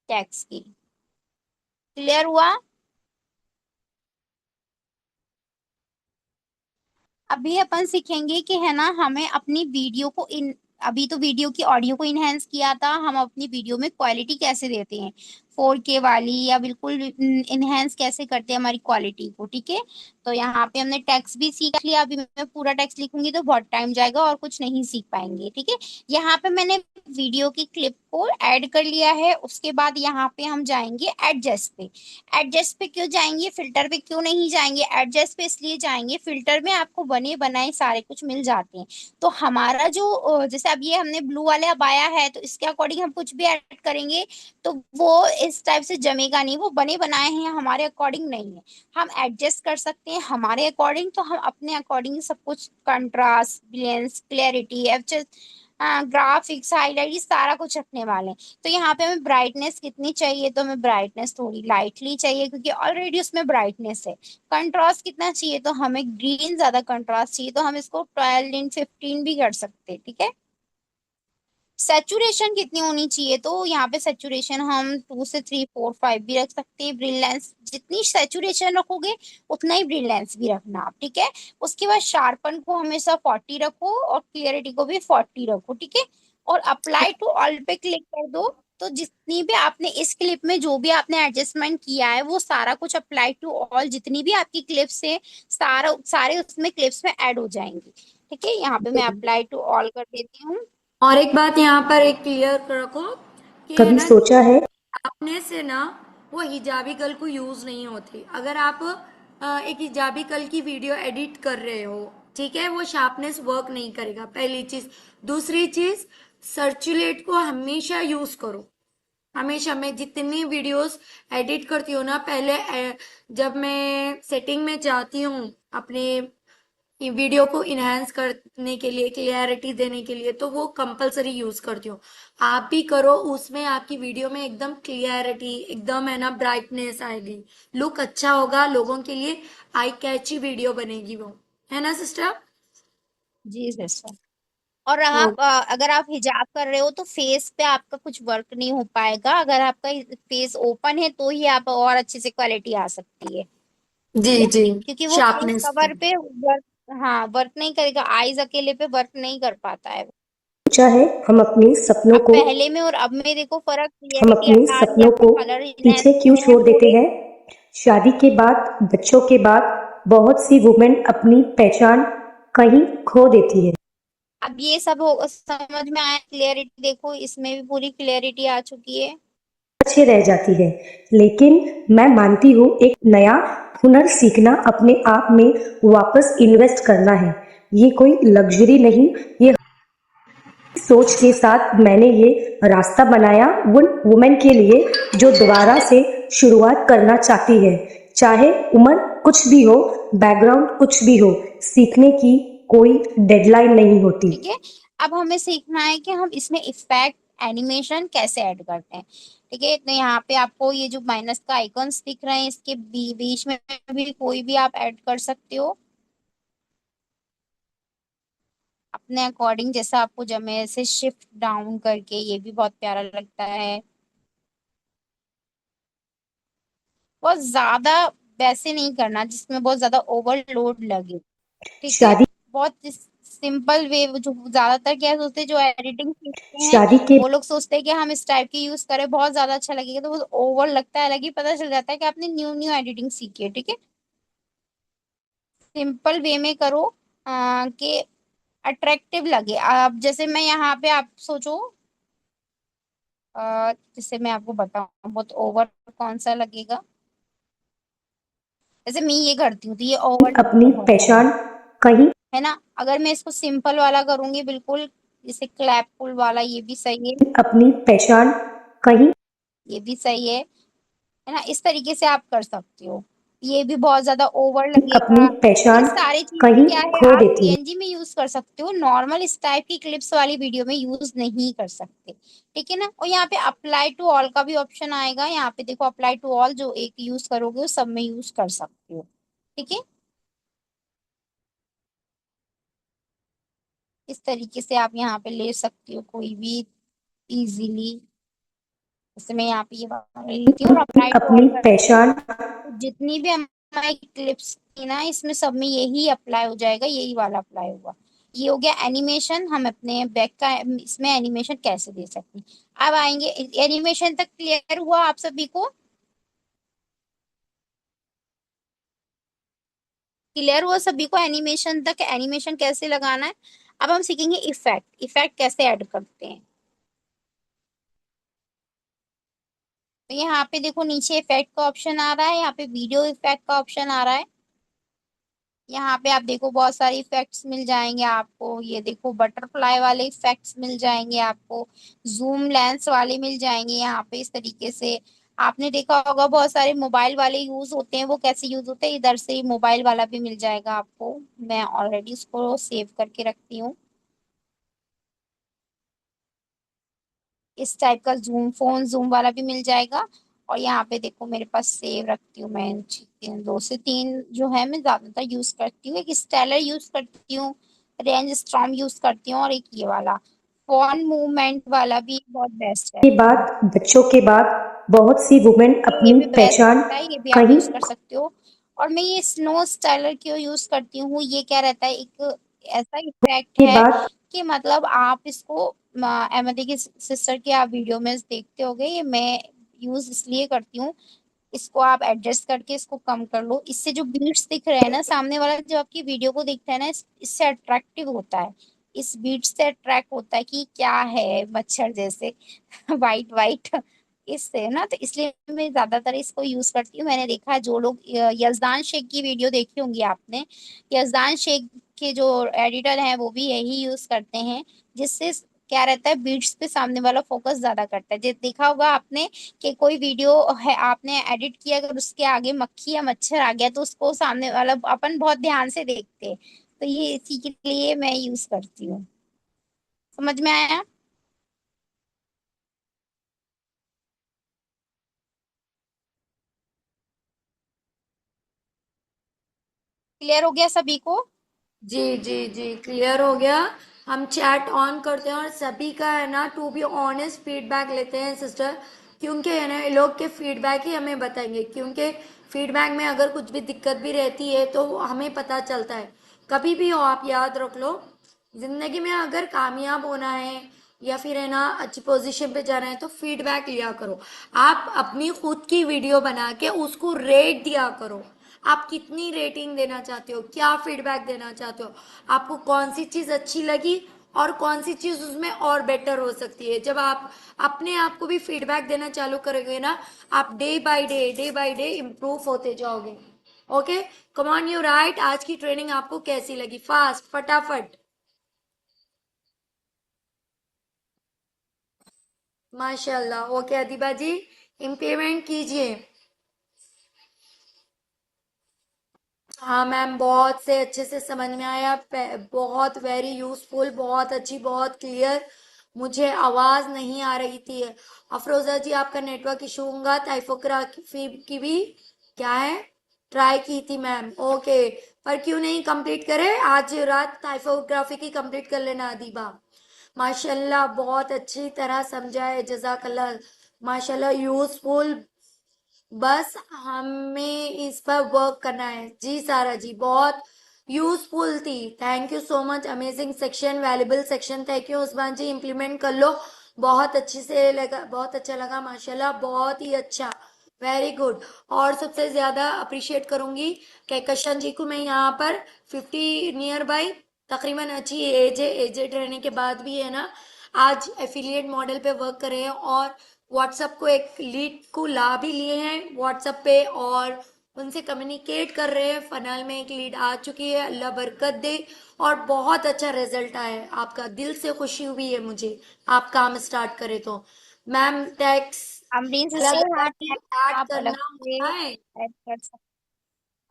टेक्स्ट की क्लियर हुआ? अभी अपन सीखेंगे कि है ना, हमें अपनी वीडियो को इन अभी तो वीडियो की ऑडियो को इनहेंस किया था, हम अपनी वीडियो में क्वालिटी कैसे देते हैं, 4K वाली, या बिल्कुल इनहेंस कैसे करते हैं हमारी क्वालिटी को। ठीक है, तो यहाँ पे हमने टेक्स्ट भी सीख लिया। अभी मैं पूरा टेक्स्ट लिखूंगी तो बहुत टाइम जाएगा और कुछ नहीं सीख पाएंगे। ठीक है, यहाँ पे मैंने वीडियो की क्लिप को ऐड कर लिया है। उसके बाद यहाँ पे हम जाएंगे एडजस्ट पे। एडजस्ट पे क्यों जाएंगे, फिल्टर पे क्यों नहीं जाएंगे? एडजस्ट पे इसलिए जाएंगे, फिल्टर में आपको बने बनाए सारे कुछ मिल जाते हैं। तो हमारा जो जैसे अब ये हमने ब्लू वाले अब आया है, तो इसके अकॉर्डिंग हम कुछ भी ऐड करेंगे तो वो इस टाइप से जमेगा नहीं। वो बने बनाए हैं, हमारे अकॉर्डिंग नहीं है। हम एडजस्ट कर सकते हैं हमारे अकॉर्डिंग। तो हम अपने अकॉर्डिंग सब कुछ, contrast, brilliance, clarity, FH, graphics, highlight, ये सारा कुछ रखने वाले हैं। तो यहाँ पे हमें ब्राइटनेस कितनी चाहिए, तो हमें ब्राइटनेस थोड़ी लाइटली चाहिए क्योंकि ऑलरेडी उसमें ब्राइटनेस है। कंट्रास्ट कितना चाहिए, तो हमें ग्रीन ज्यादा कंट्रास्ट चाहिए, तो हम इसको 12:15 भी कर सकते हैं। ठीक है, सैचुरेशन कितनी होनी चाहिए, तो यहाँ पे सैचुरेशन हम 2 से 3, 4, 5 भी रख सकते हैं। ब्रिलियंस जितनी सैचुरेशन रखोगे उतना ही ब्रिलियंस भी रखना आप। ठीक है, उसके बाद शार्पन को हमेशा 40 रखो और क्लियरिटी को भी 40 रखो। ठीक है, और अप्लाई टू ऑल पे क्लिक कर दो। तो जितनी भी आपने इस क्लिप में जो भी आपने एडजस्टमेंट किया है वो सारा कुछ अप्लाई टू ऑल, जितनी भी आपकी क्लिप्स है सारा सारे उसमें क्लिप्स में ऐड हो जाएंगी। ठीक है, यहाँ पे मैं अप्लाई टू ऑल कर देती हूँ। और एक बात यहाँ पर एक क्लियर रखो कि है कभी ना, सोचा है आपने से ना वो हिजाबी कल को यूज नहीं होती। अगर आप एक हिजाबी कल की वीडियो एडिट कर रहे हो, ठीक है, वो शार्पनेस वर्क नहीं करेगा, पहली चीज। दूसरी चीज, सर्चुलेट को हमेशा यूज करो। हमेशा मैं जितनी वीडियोस एडिट करती हूँ ना, पहले जब मैं सेटिंग में जाती हूँ अपने वीडियो को इनहेंस करने के लिए, क्लियरिटी देने के लिए, तो वो कंपलसरी यूज करती हूँ। आप भी करो, उसमें आपकी वीडियो में एकदम क्लियरिटी, एकदम है ना ब्राइटनेस आएगी, लुक अच्छा होगा, लोगों के लिए आई कैची वीडियो बनेगी वो, है ना सिस्टर? जी सिस्टर। और आप अगर आप हिजाब कर रहे हो तो फेस पे आपका कुछ वर्क नहीं हो पाएगा। अगर आपका फेस ओपन है तो ही आप और अच्छे से क्वालिटी आ सकती है। ठीक जी है, जी, क्योंकि वो फेस शार्पनेस पे। कवर पे वर्क, हाँ, वर्क नहीं करेगा। आईज अकेले पे वर्क नहीं कर पाता है। सोचा है हम अपने सपनों अब को पहले में और अब में देखो फर्क, हम क्लियरिटी अपने आ रही है, सपनों आपका को कलर इनहेंस पीछे क्यों हुए हैं छोड़ देते पूरे। हैं? शादी के बाद, बच्चों के बाद बहुत सी वुमेन अपनी पहचान कहीं खो देती है। अब ये सब हो समझ में आया, क्लियरिटी देखो इसमें भी पूरी क्लियरिटी आ चुकी है। पीछे रह जाती है। लेकिन मैं मानती हूँ एक नया हुनर सीखना अपने आप में वापस इन्वेस्ट करना है। ये कोई लग्जरी नहीं, ये सोच के साथ मैंने ये रास्ता बनाया उन वुमेन के लिए जो दोबारा से शुरुआत करना चाहती है। चाहे उम्र कुछ भी हो, बैकग्राउंड कुछ भी हो, सीखने की कोई डेडलाइन नहीं होती। ठीक है, अब हमें सीखना है कि हम इसमें इफेक्ट एनिमेशन कैसे ऐड करते हैं। ठीक है, तो यहाँ पे आपको ये जो माइनस का आइकॉन्स दिख रहे हैं, इसके बीच में भी कोई भी आप ऐड कर सकते हो अपने अकॉर्डिंग, जैसा आपको, जब मैं ऐसे शिफ्ट डाउन करके, ये भी बहुत प्यारा लगता है। बहुत ज्यादा वैसे नहीं करना जिसमें बहुत ज्यादा ओवरलोड लगे। ठीक है, शादी बहुत सिंपल वे, जो ज्यादातर क्या सोचते हैं, जो एडिटिंग सीखते हैं शादी के वो लोग सोचते हैं कि हम इस टाइप की यूज करें, बहुत ज्यादा अच्छा लगेगा, तो वो ओवर लगता है, अलग ही पता चल जाता है कि आपने न्यू न्यू एडिटिंग सीखी है। ठीक है, सिंपल वे में करो कि अट्रैक्टिव लगे। अब जैसे मैं यहाँ पे, आप सोचो, जैसे मैं आपको बताऊं बहुत ओवर कौन सा लगेगा, जैसे मैं ये करती हूँ तो ये ओवर लगता अपनी है बहुत ज्यादा, पहचान कहीं है ना। अगर मैं इसको सिंपल वाला करूंगी बिल्कुल, जैसे क्लैपफुल वाला, ये भी सही है, अपनी पहचान कहीं ये भी सही है ना। इस तरीके से आप कर सकते हो, ये भी बहुत ज्यादा ओवर लगेगा। अपनी ये पहचान सारी चीजें कहीं क्या है, खो आप देती है। पीएनजी में यूज कर सकते हो, नॉर्मल इस टाइप की क्लिप्स वाली वीडियो में यूज नहीं कर सकते। ठीक है ना। और यहाँ पे अप्लाई टू ऑल का भी ऑप्शन आएगा, यहाँ पे देखो, अप्लाई टू ऑल, जो एक यूज करोगे वो सब में यूज कर सकते हो। ठीक है, इस तरीके से आप यहाँ पे ले सकते हो कोई भी इजीली। जैसे मैं यहाँ पे ये वाला ले लेती हूँ और अप्लाई टू ऑल अपनी कर देती हूँ, पहचान तो जितनी भी हमारी क्लिप्स थी ना, इसमें सब में यही अप्लाई हो जाएगा, यही वाला अप्लाई होगा। ये हो गया एनिमेशन, हम अपने बैक का इसमें एनिमेशन कैसे दे सकते हैं। अब आएंगे, एनिमेशन तक क्लियर हुआ आप सभी को? क्लियर हुआ सभी को एनिमेशन तक, एनिमेशन कैसे लगाना है। अब हम सीखेंगे इफेक्ट, इफेक्ट कैसे ऐड करते हैं। तो यहाँ पे देखो, नीचे इफेक्ट का ऑप्शन आ रहा है, यहाँ पे वीडियो इफेक्ट का ऑप्शन आ रहा है। यहाँ पे आप देखो बहुत सारे इफेक्ट्स मिल जाएंगे आपको, ये देखो बटरफ्लाई वाले इफेक्ट्स मिल जाएंगे आपको, जूम लेंस वाले मिल जाएंगे यहाँ पे। इस तरीके से आपने देखा होगा बहुत सारे मोबाइल वाले यूज होते हैं, वो कैसे यूज होते हैं, इधर से ही मोबाइल वाला भी मिल जाएगा आपको। मैं ऑलरेडी उसको सेव करके रखती हूँ। इस टाइप का जूम, फोन जूम वाला भी मिल जाएगा। और यहाँ पे देखो मेरे पास सेव रखती हूँ मैं, दो से तीन जो है मैं ज्यादातर यूज करती हूँ। एक स्टेलर यूज करती हूँ, रेंज स्टॉर्म यूज करती हूँ, और एक ये वाला फोन मूवमेंट वाला भी बहुत बेस्ट है। के बाद बच्चों के बाद बहुत सी वुमेन ये अपनी भी बेस्ट पहचान लगता है, ये भी आप कहीं यूज कर सकते हो। और मैं ये स्नो स्टाइलर क्यों यूज करती हूँ, ये क्या रहता है, एक ऐसा इफेक्ट के है बाद कि मतलब आप इसको अहमदी की सिस्टर की आप वीडियो में देखते होगे, ये मैं यूज इसलिए करती हूँ, इसको आप एडजस्ट करके इसको कम कर लो, इससे जो बीट्स दिख रहे हैं ना, सामने वाला जो आपकी वीडियो को दिखता है ना, इससे अट्रैक्टिव होता है, इस बीट से अट्रैक्ट होता है कि क्या है, मच्छर जैसे वाइट वाइट, इससे ना, तो इसलिए मैं ज्यादातर इसको यूज करती हूँ। मैंने देखा है जो लोग, यजदान शेख की वीडियो देखी होंगी आपने, यजदान शेख के जो एडिटर हैं वो भी यही यूज करते हैं, जिससे क्या रहता है, बीट्स पे सामने वाला फोकस ज्यादा करता है। देखा होगा आपने कि कोई वीडियो है आपने एडिट किया, अगर उसके आगे मक्खी या मच्छर आ गया तो उसको सामने वाला अपन बहुत ध्यान से देखते हैं, तो ये इसी के लिए मैं यूज करती हूँ। समझ में आया? क्लियर हो गया सभी को? जी जी जी, क्लियर हो गया। हम चैट ऑन करते हैं और सभी का है ना, टू बी ऑनेस्ट फीडबैक लेते हैं सिस्टर, क्योंकि है ना, ये लोग के फीडबैक ही हमें बताएंगे, क्योंकि फीडबैक में अगर कुछ भी दिक्कत भी रहती है तो हमें पता चलता है। कभी भी हो, आप याद रख लो, जिंदगी में अगर कामयाब होना है या फिर है ना अच्छी पोजीशन पे जाना है तो फीडबैक लिया करो। आप अपनी खुद की वीडियो बना के उसको रेट दिया करो, आप कितनी रेटिंग देना चाहते हो, क्या फीडबैक देना चाहते हो, आपको कौन सी चीज अच्छी लगी और कौन सी चीज उसमें और बेटर हो सकती है। जब आप अपने आप को भी फीडबैक देना चालू करोगे ना, आप डे बाय डे इम्प्रूव होते जाओगे। Okay, come on you right. आज की ट्रेनिंग आपको कैसी लगी? फास्ट, फटाफट। माशाल्लाह। ओके अदीबा जी, इम्प्लीमेंट कीजिए। हाँ मैम, बहुत से अच्छे से समझ में आया। बहुत वेरी यूजफुल, बहुत अच्छी, बहुत क्लियर। मुझे आवाज नहीं आ रही थी। अफरोजा जी, आपका नेटवर्क इशू होगा। टाइपोग्राफी की भी क्या है, ट्राई की थी मैम। ओके, पर क्यों नहीं कंप्लीट करे? आज रात टाइपोग्राफी की कंप्लीट कर लेना अदीबा। माशाल्लाह, बहुत अच्छी तरह समझा है, जजाकल्ला। माशाल्लाह, यूजफुल। बस हमें इस पर वर्क करना है। जी सारा जी, बहुत यूजफुल थी। Thank you so much. Amazing section, valuable section. Thank you Usman ji, implement कर लो। बहुत अच्छे से लगा, बहुत अच्छा लगा माशाल्लाह, बहुत ही अच्छा। Very good. और सबसे ज्यादा अप्रिशिएट करूंगी कहकशान जी को मैं यहाँ पर। 50 नियर बाई तकरीबन अच्छी एज है। एजेड रहने के बाद भी है ना, आज एफिलिएट मॉडल पे वर्क कर रहे हैं और व्हाट्सएप को एक लीड को ला भी लिए हैं व्हाट्सएप पे, और उनसे कम्युनिकेट कर रहे हैं। फनल में एक लीड आ चुकी है, अल्लाह बरकत दे। और बहुत अच्छा रिजल्ट आया है आपका, दिल से खुशी हुई है मुझे। आप काम स्टार्ट करें तो मैम, टैक्स अमरीन अलग सिस्टर, हाँ, अलग टैग ऐड आप अलग करना से होता है। ऐड कर सकते।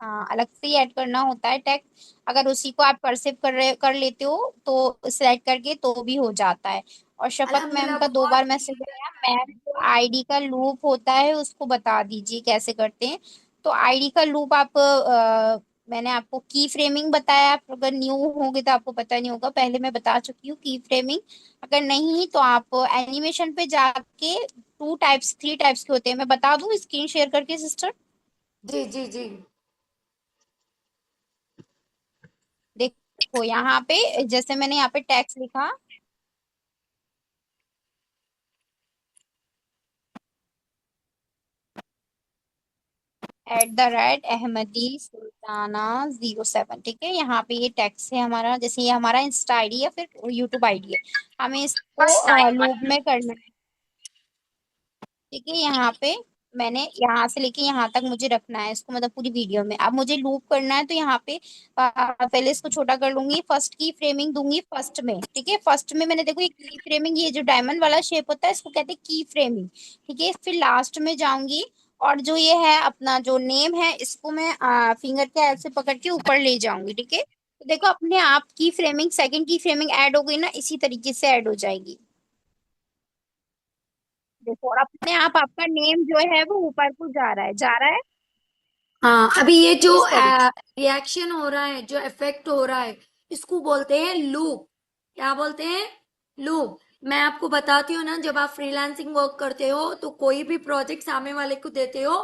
हाँ, अलग से ही ऐड करना होता है टैग। अगर उसी को आप परसिव कर लेते हो तो सिलेक्ट करके तो भी हो जाता है। और शफक मैम अल्हम्दुलिल्लाह, का दो बहुत बार मैसेज क्लियर आया, है। मैम जो आईडी का लूप होता है उसको बता दीजिए कैसे करते हैं। तो आईडी का लूप आप मैंने आपको की फ्रेमिंग बताया। आप अगर न्यू होंगे तो आपको पता नहीं होगा, पहले मैं बता चुकी हूँ की फ्रेमिंग। अगर नहीं तो आप एनिमेशन पे जाके 2 टाइप्स 3 टाइप्स के होते हैं, मैं बता दूँ स्क्रीन शेयर करके सिस्टर। जी जी जी। देखो यहाँ पे जैसे मैंने यहाँ पे टैक्स लिखा, @अहमदी सुल्ताना 07, ठीक है। यहाँ पे ये टैक्स है हमारा, जैसे ये हमारा इंस्टा आईडी या फिर यूट्यूब आईडी है। हमें इसको लूप में करना है, ठीक है। यहाँ पे मैंने यहाँ से लेके यहाँ तक मुझे रखना है इसको, मतलब पूरी वीडियो में। अब मुझे लूप करना है तो यहाँ पे पहले इसको छोटा कर लूंगी, फर्स्ट की फ्रेमिंग दूंगी फर्स्ट में, ठीक है। फर्स्ट में मैंने देखो ये की फ्रेमिंग, ये जो डायमंड वाला शेप होता है इसको कहते हैं की फ्रेमिंग, ठीक है। फिर लास्ट में जाऊंगी और जो ये है अपना जो नेम है इसको मैं फिंगर के ऐसे पकड़ के ऊपर ले जाऊंगी, ठीक है। तो देखो अपने आप की फ्रेमिंग, सेकंड की फ्रेमिंग ऐड हो गई ना, इसी तरीके से ऐड हो जाएगी। देखो, और अपने आप आपका नेम जो है वो ऊपर को जा रहा है, जा रहा है हाँ, अभी ये जो इस तरीके। रिएक्शन हो रहा है, जो इफेक्ट हो रहा है, इसको बोलते हैं लूप। क्या बोलते हैं? लूप। मैं आपको बताती हूँ ना, जब आप फ्रीलांसिंग वर्क करते हो तो कोई भी प्रोजेक्ट सामने वाले को देते हो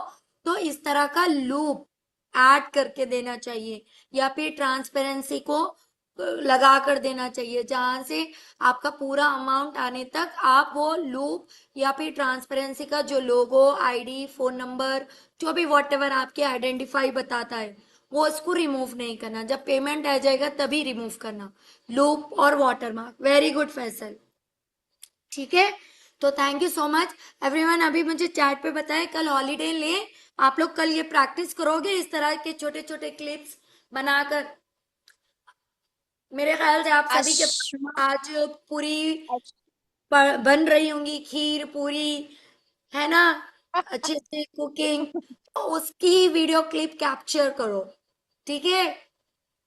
तो इस तरह का लूप ऐड करके देना चाहिए, या फिर ट्रांसपेरेंसी को लगा कर देना चाहिए, जहां से आपका पूरा अमाउंट आने तक आप वो लूप या फिर ट्रांसपेरेंसी का जो लोगो, आईडी, फोन नंबर, जो भी वॉट एवर आपके आइडेंटिफाई बताता है, वो इसको रिमूव नहीं करना। जब पेमेंट आ जाएगा तभी रिमूव करना, लूप और वाटरमार्क। वेरी गुड फैसल, ठीक है। तो thank you so much everyone. अभी मुझे चैट पे बताएं, कल हॉलीडे ले, आप लोग कल ये प्रैक्टिस करोगे इस तरह के छोटे छोटे क्लिप्स बनाकर? मेरे ख्याल से आप सभी के पास अश्मा, आज पूरी बन रही होंगी, खीर पूरी, है ना, अच्छे से कुकिंग। तो उसकी वीडियो क्लिप कैप्चर करो, ठीक है।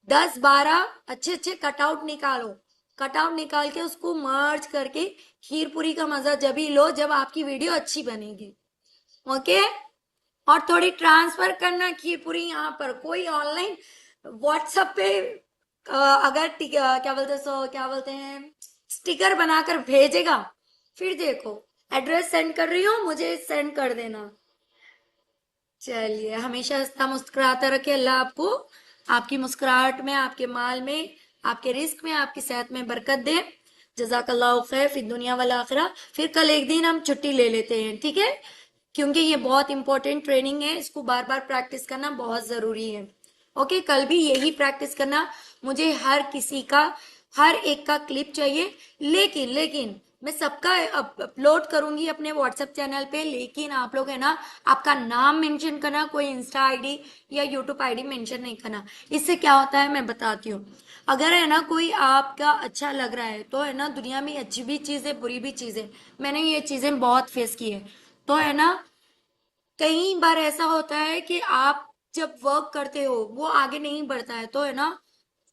10-12 अच्छे अच्छे कटआउट निकालो। कटआउट निकाल के उसको मर्ज करके खीर पूरी का मजा जब ही लो जब आपकी वीडियो अच्छी बनेगी। ओके। और थोड़ी ट्रांसफर करना खीर पूरी यहाँ पर, कोई ऑनलाइन व्हाट्सएप पे अगर क्या बोलते क्या बोलते हैं, स्टिकर बनाकर भेजेगा, फिर देखो, एड्रेस सेंड कर रही हूँ, मुझे सेंड कर देना। चलिए, हमेशा हंसता मुस्कुराता रखे अल्लाह आपको, आपकी मुस्कुराहट में, आपके माल में, आपके रिस्क में, आपकी सेहत में बरकत दे। जजाकल्लाह खैर फिर दुनिया वाला आखिरा। फिर कल एक दिन हम छुट्टी ले लेते हैं, ठीक है, क्योंकि ये बहुत इंपॉर्टेंट ट्रेनिंग है, इसको बार बार प्रैक्टिस करना बहुत जरूरी है। ओके, कल भी यही प्रैक्टिस करना। मुझे हर किसी का, हर एक का क्लिप चाहिए, लेकिन लेकिन मैं सबका अपलोड करूंगी अपने व्हाट्सएप चैनल पे, लेकिन आप लोग है ना आपका नाम मेंशन करना, कोई इंस्टा आईडी या यूट्यूब आईडी मेंशन नहीं करना। इससे क्या होता है मैं बताती हूँ। अगर है ना कोई आपका अच्छा लग रहा है तो है ना, दुनिया में अच्छी भी चीज है बुरी भी चीज है, मैंने ये चीजें बहुत फेस की है। तो है ना कई बार ऐसा होता है कि आप जब वर्क करते हो वो आगे नहीं बढ़ता है, तो है ना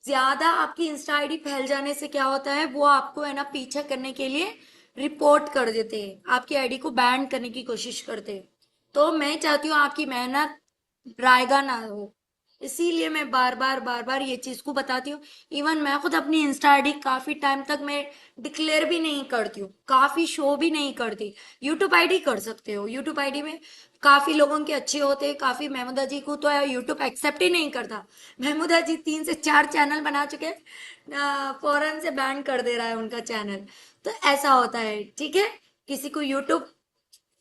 ज्यादा आपकी इंस्टा आईडी फैल जाने से क्या होता है, वो आपको है ना पीछा करने के लिए रिपोर्ट कर देते हैं, आपकी आईडी को बैन करने की कोशिश करते हैं। तो मैं चाहती हूँ आपकी मेहनत रायगा ना हो, इसीलिए मैं बार बार ये चीज को बताती हूँ। इवन मैं खुद अपनी इंस्टा आईडी काफी टाइम तक मैं डिक्लेयर भी नहीं करती हूँ, काफी शो भी नहीं करती। यूट्यूब आईडी कर सकते हो, यूट्यूब आईडी में काफी लोगों के अच्छे होते हैं, काफी। महमूदा जी को तो यूट्यूब एक्सेप्ट ही नहीं करता। महमूदा जी 3 से 4 चैनल बना चुके, फौरन से बैन कर दे रहा है उनका चैनल। तो ऐसा होता है, ठीक है। किसी को यूट्यूब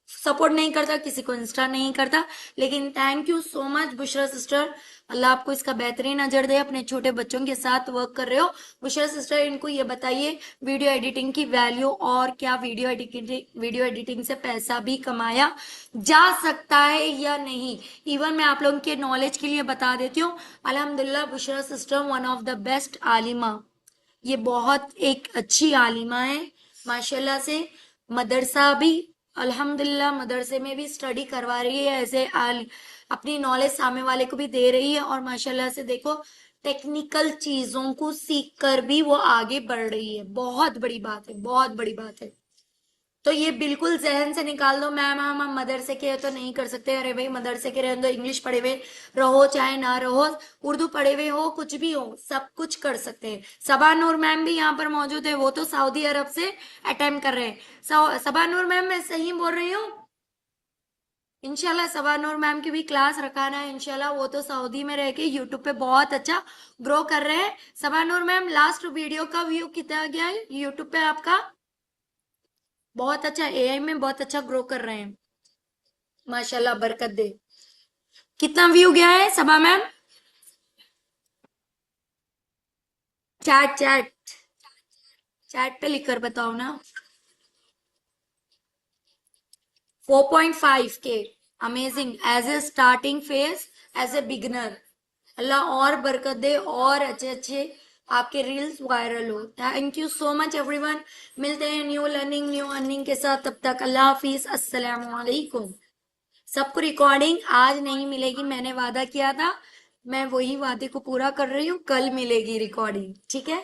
सपोर्ट नहीं करता, किसी को इंस्टा नहीं करता। लेकिन thank you so much Bushra sister, अल्लाह आपको इसका बेहतरीन अजर दे। अपने छोटे बच्चों के साथ वर्क कर रहे हो बुशरा सिस्टर, इनको ये बताइए वीडियो एडिटिंग की वैल्यू, और क्या वीडियो एडिटिंग से पैसा भी कमाया जा सकता है या नहीं। इवन मैं आप लोगों के नॉलेज के लिए बता देती हूँ, अल्हम्दुलिल्लाह Bushra sister one of the best आलिमा, ये बहुत एक अच्छी आलिमा है माशाल्लाह से। मदरसा भी अल्हम्दुलिल्लाह मदरसे में भी स्टडी करवा रही है, ऐसे अपनी नॉलेज सामने वाले को भी दे रही है, और माशाल्लाह से देखो टेक्निकल चीजों को सीख कर भी वो आगे बढ़ रही है। बहुत बड़ी बात है, बहुत बड़ी बात है। तो ये बिल्कुल जहन से निकाल दो, मैम हम मदरसे के तो नहीं कर सकते। अरे भाई मदरसे के रहने दो, इंग्लिश पढ़े हुए रहो चाहे ना रहो, उर्दू पढ़े हुए हो कुछ भी हो, सब कुछ कर सकते हैं। सबा नूर मैम भी यहाँ पर मौजूद है, वो तो सऊदी अरब से अटेम्प्ट कर रहे हैं। सबा नूर मैम मैं सही बोल रही हूँ? इंशाल्लाह सबा नूर मैम की भी क्लास रखाना है इंशाल्लाह, वो तो सऊदी में रह के यूट्यूब पे बहुत अच्छा ग्रो कर रहे हैं। सबा नूर मैम लास्ट वीडियो का व्यू कितना गया है यूट्यूब पे आपका? बहुत अच्छा, एआई में बहुत अच्छा ग्रो कर रहे हैं, माशाल्लाह बरकत दे। कितना व्यू गया है Saba ma'am? Chat chat chat पे लिखकर बताओ ना। 4.5K, amazing as a starting phase, as a beginner. अल्लाह और बरकत दे और अच्छे अच्छे आपके रील्स वायरल हो। Thank you so much everyone. मिलते हैं न्यू लर्निंग न्यू अर्निंग के साथ, तब तक अल्लाह हाफिज, अस्सलाम वालेकुम। सबको रिकॉर्डिंग आज नहीं मिलेगी, मैंने वादा किया था, मैं वही वादे को पूरा कर रही हूँ, कल मिलेगी रिकॉर्डिंग, ठीक है।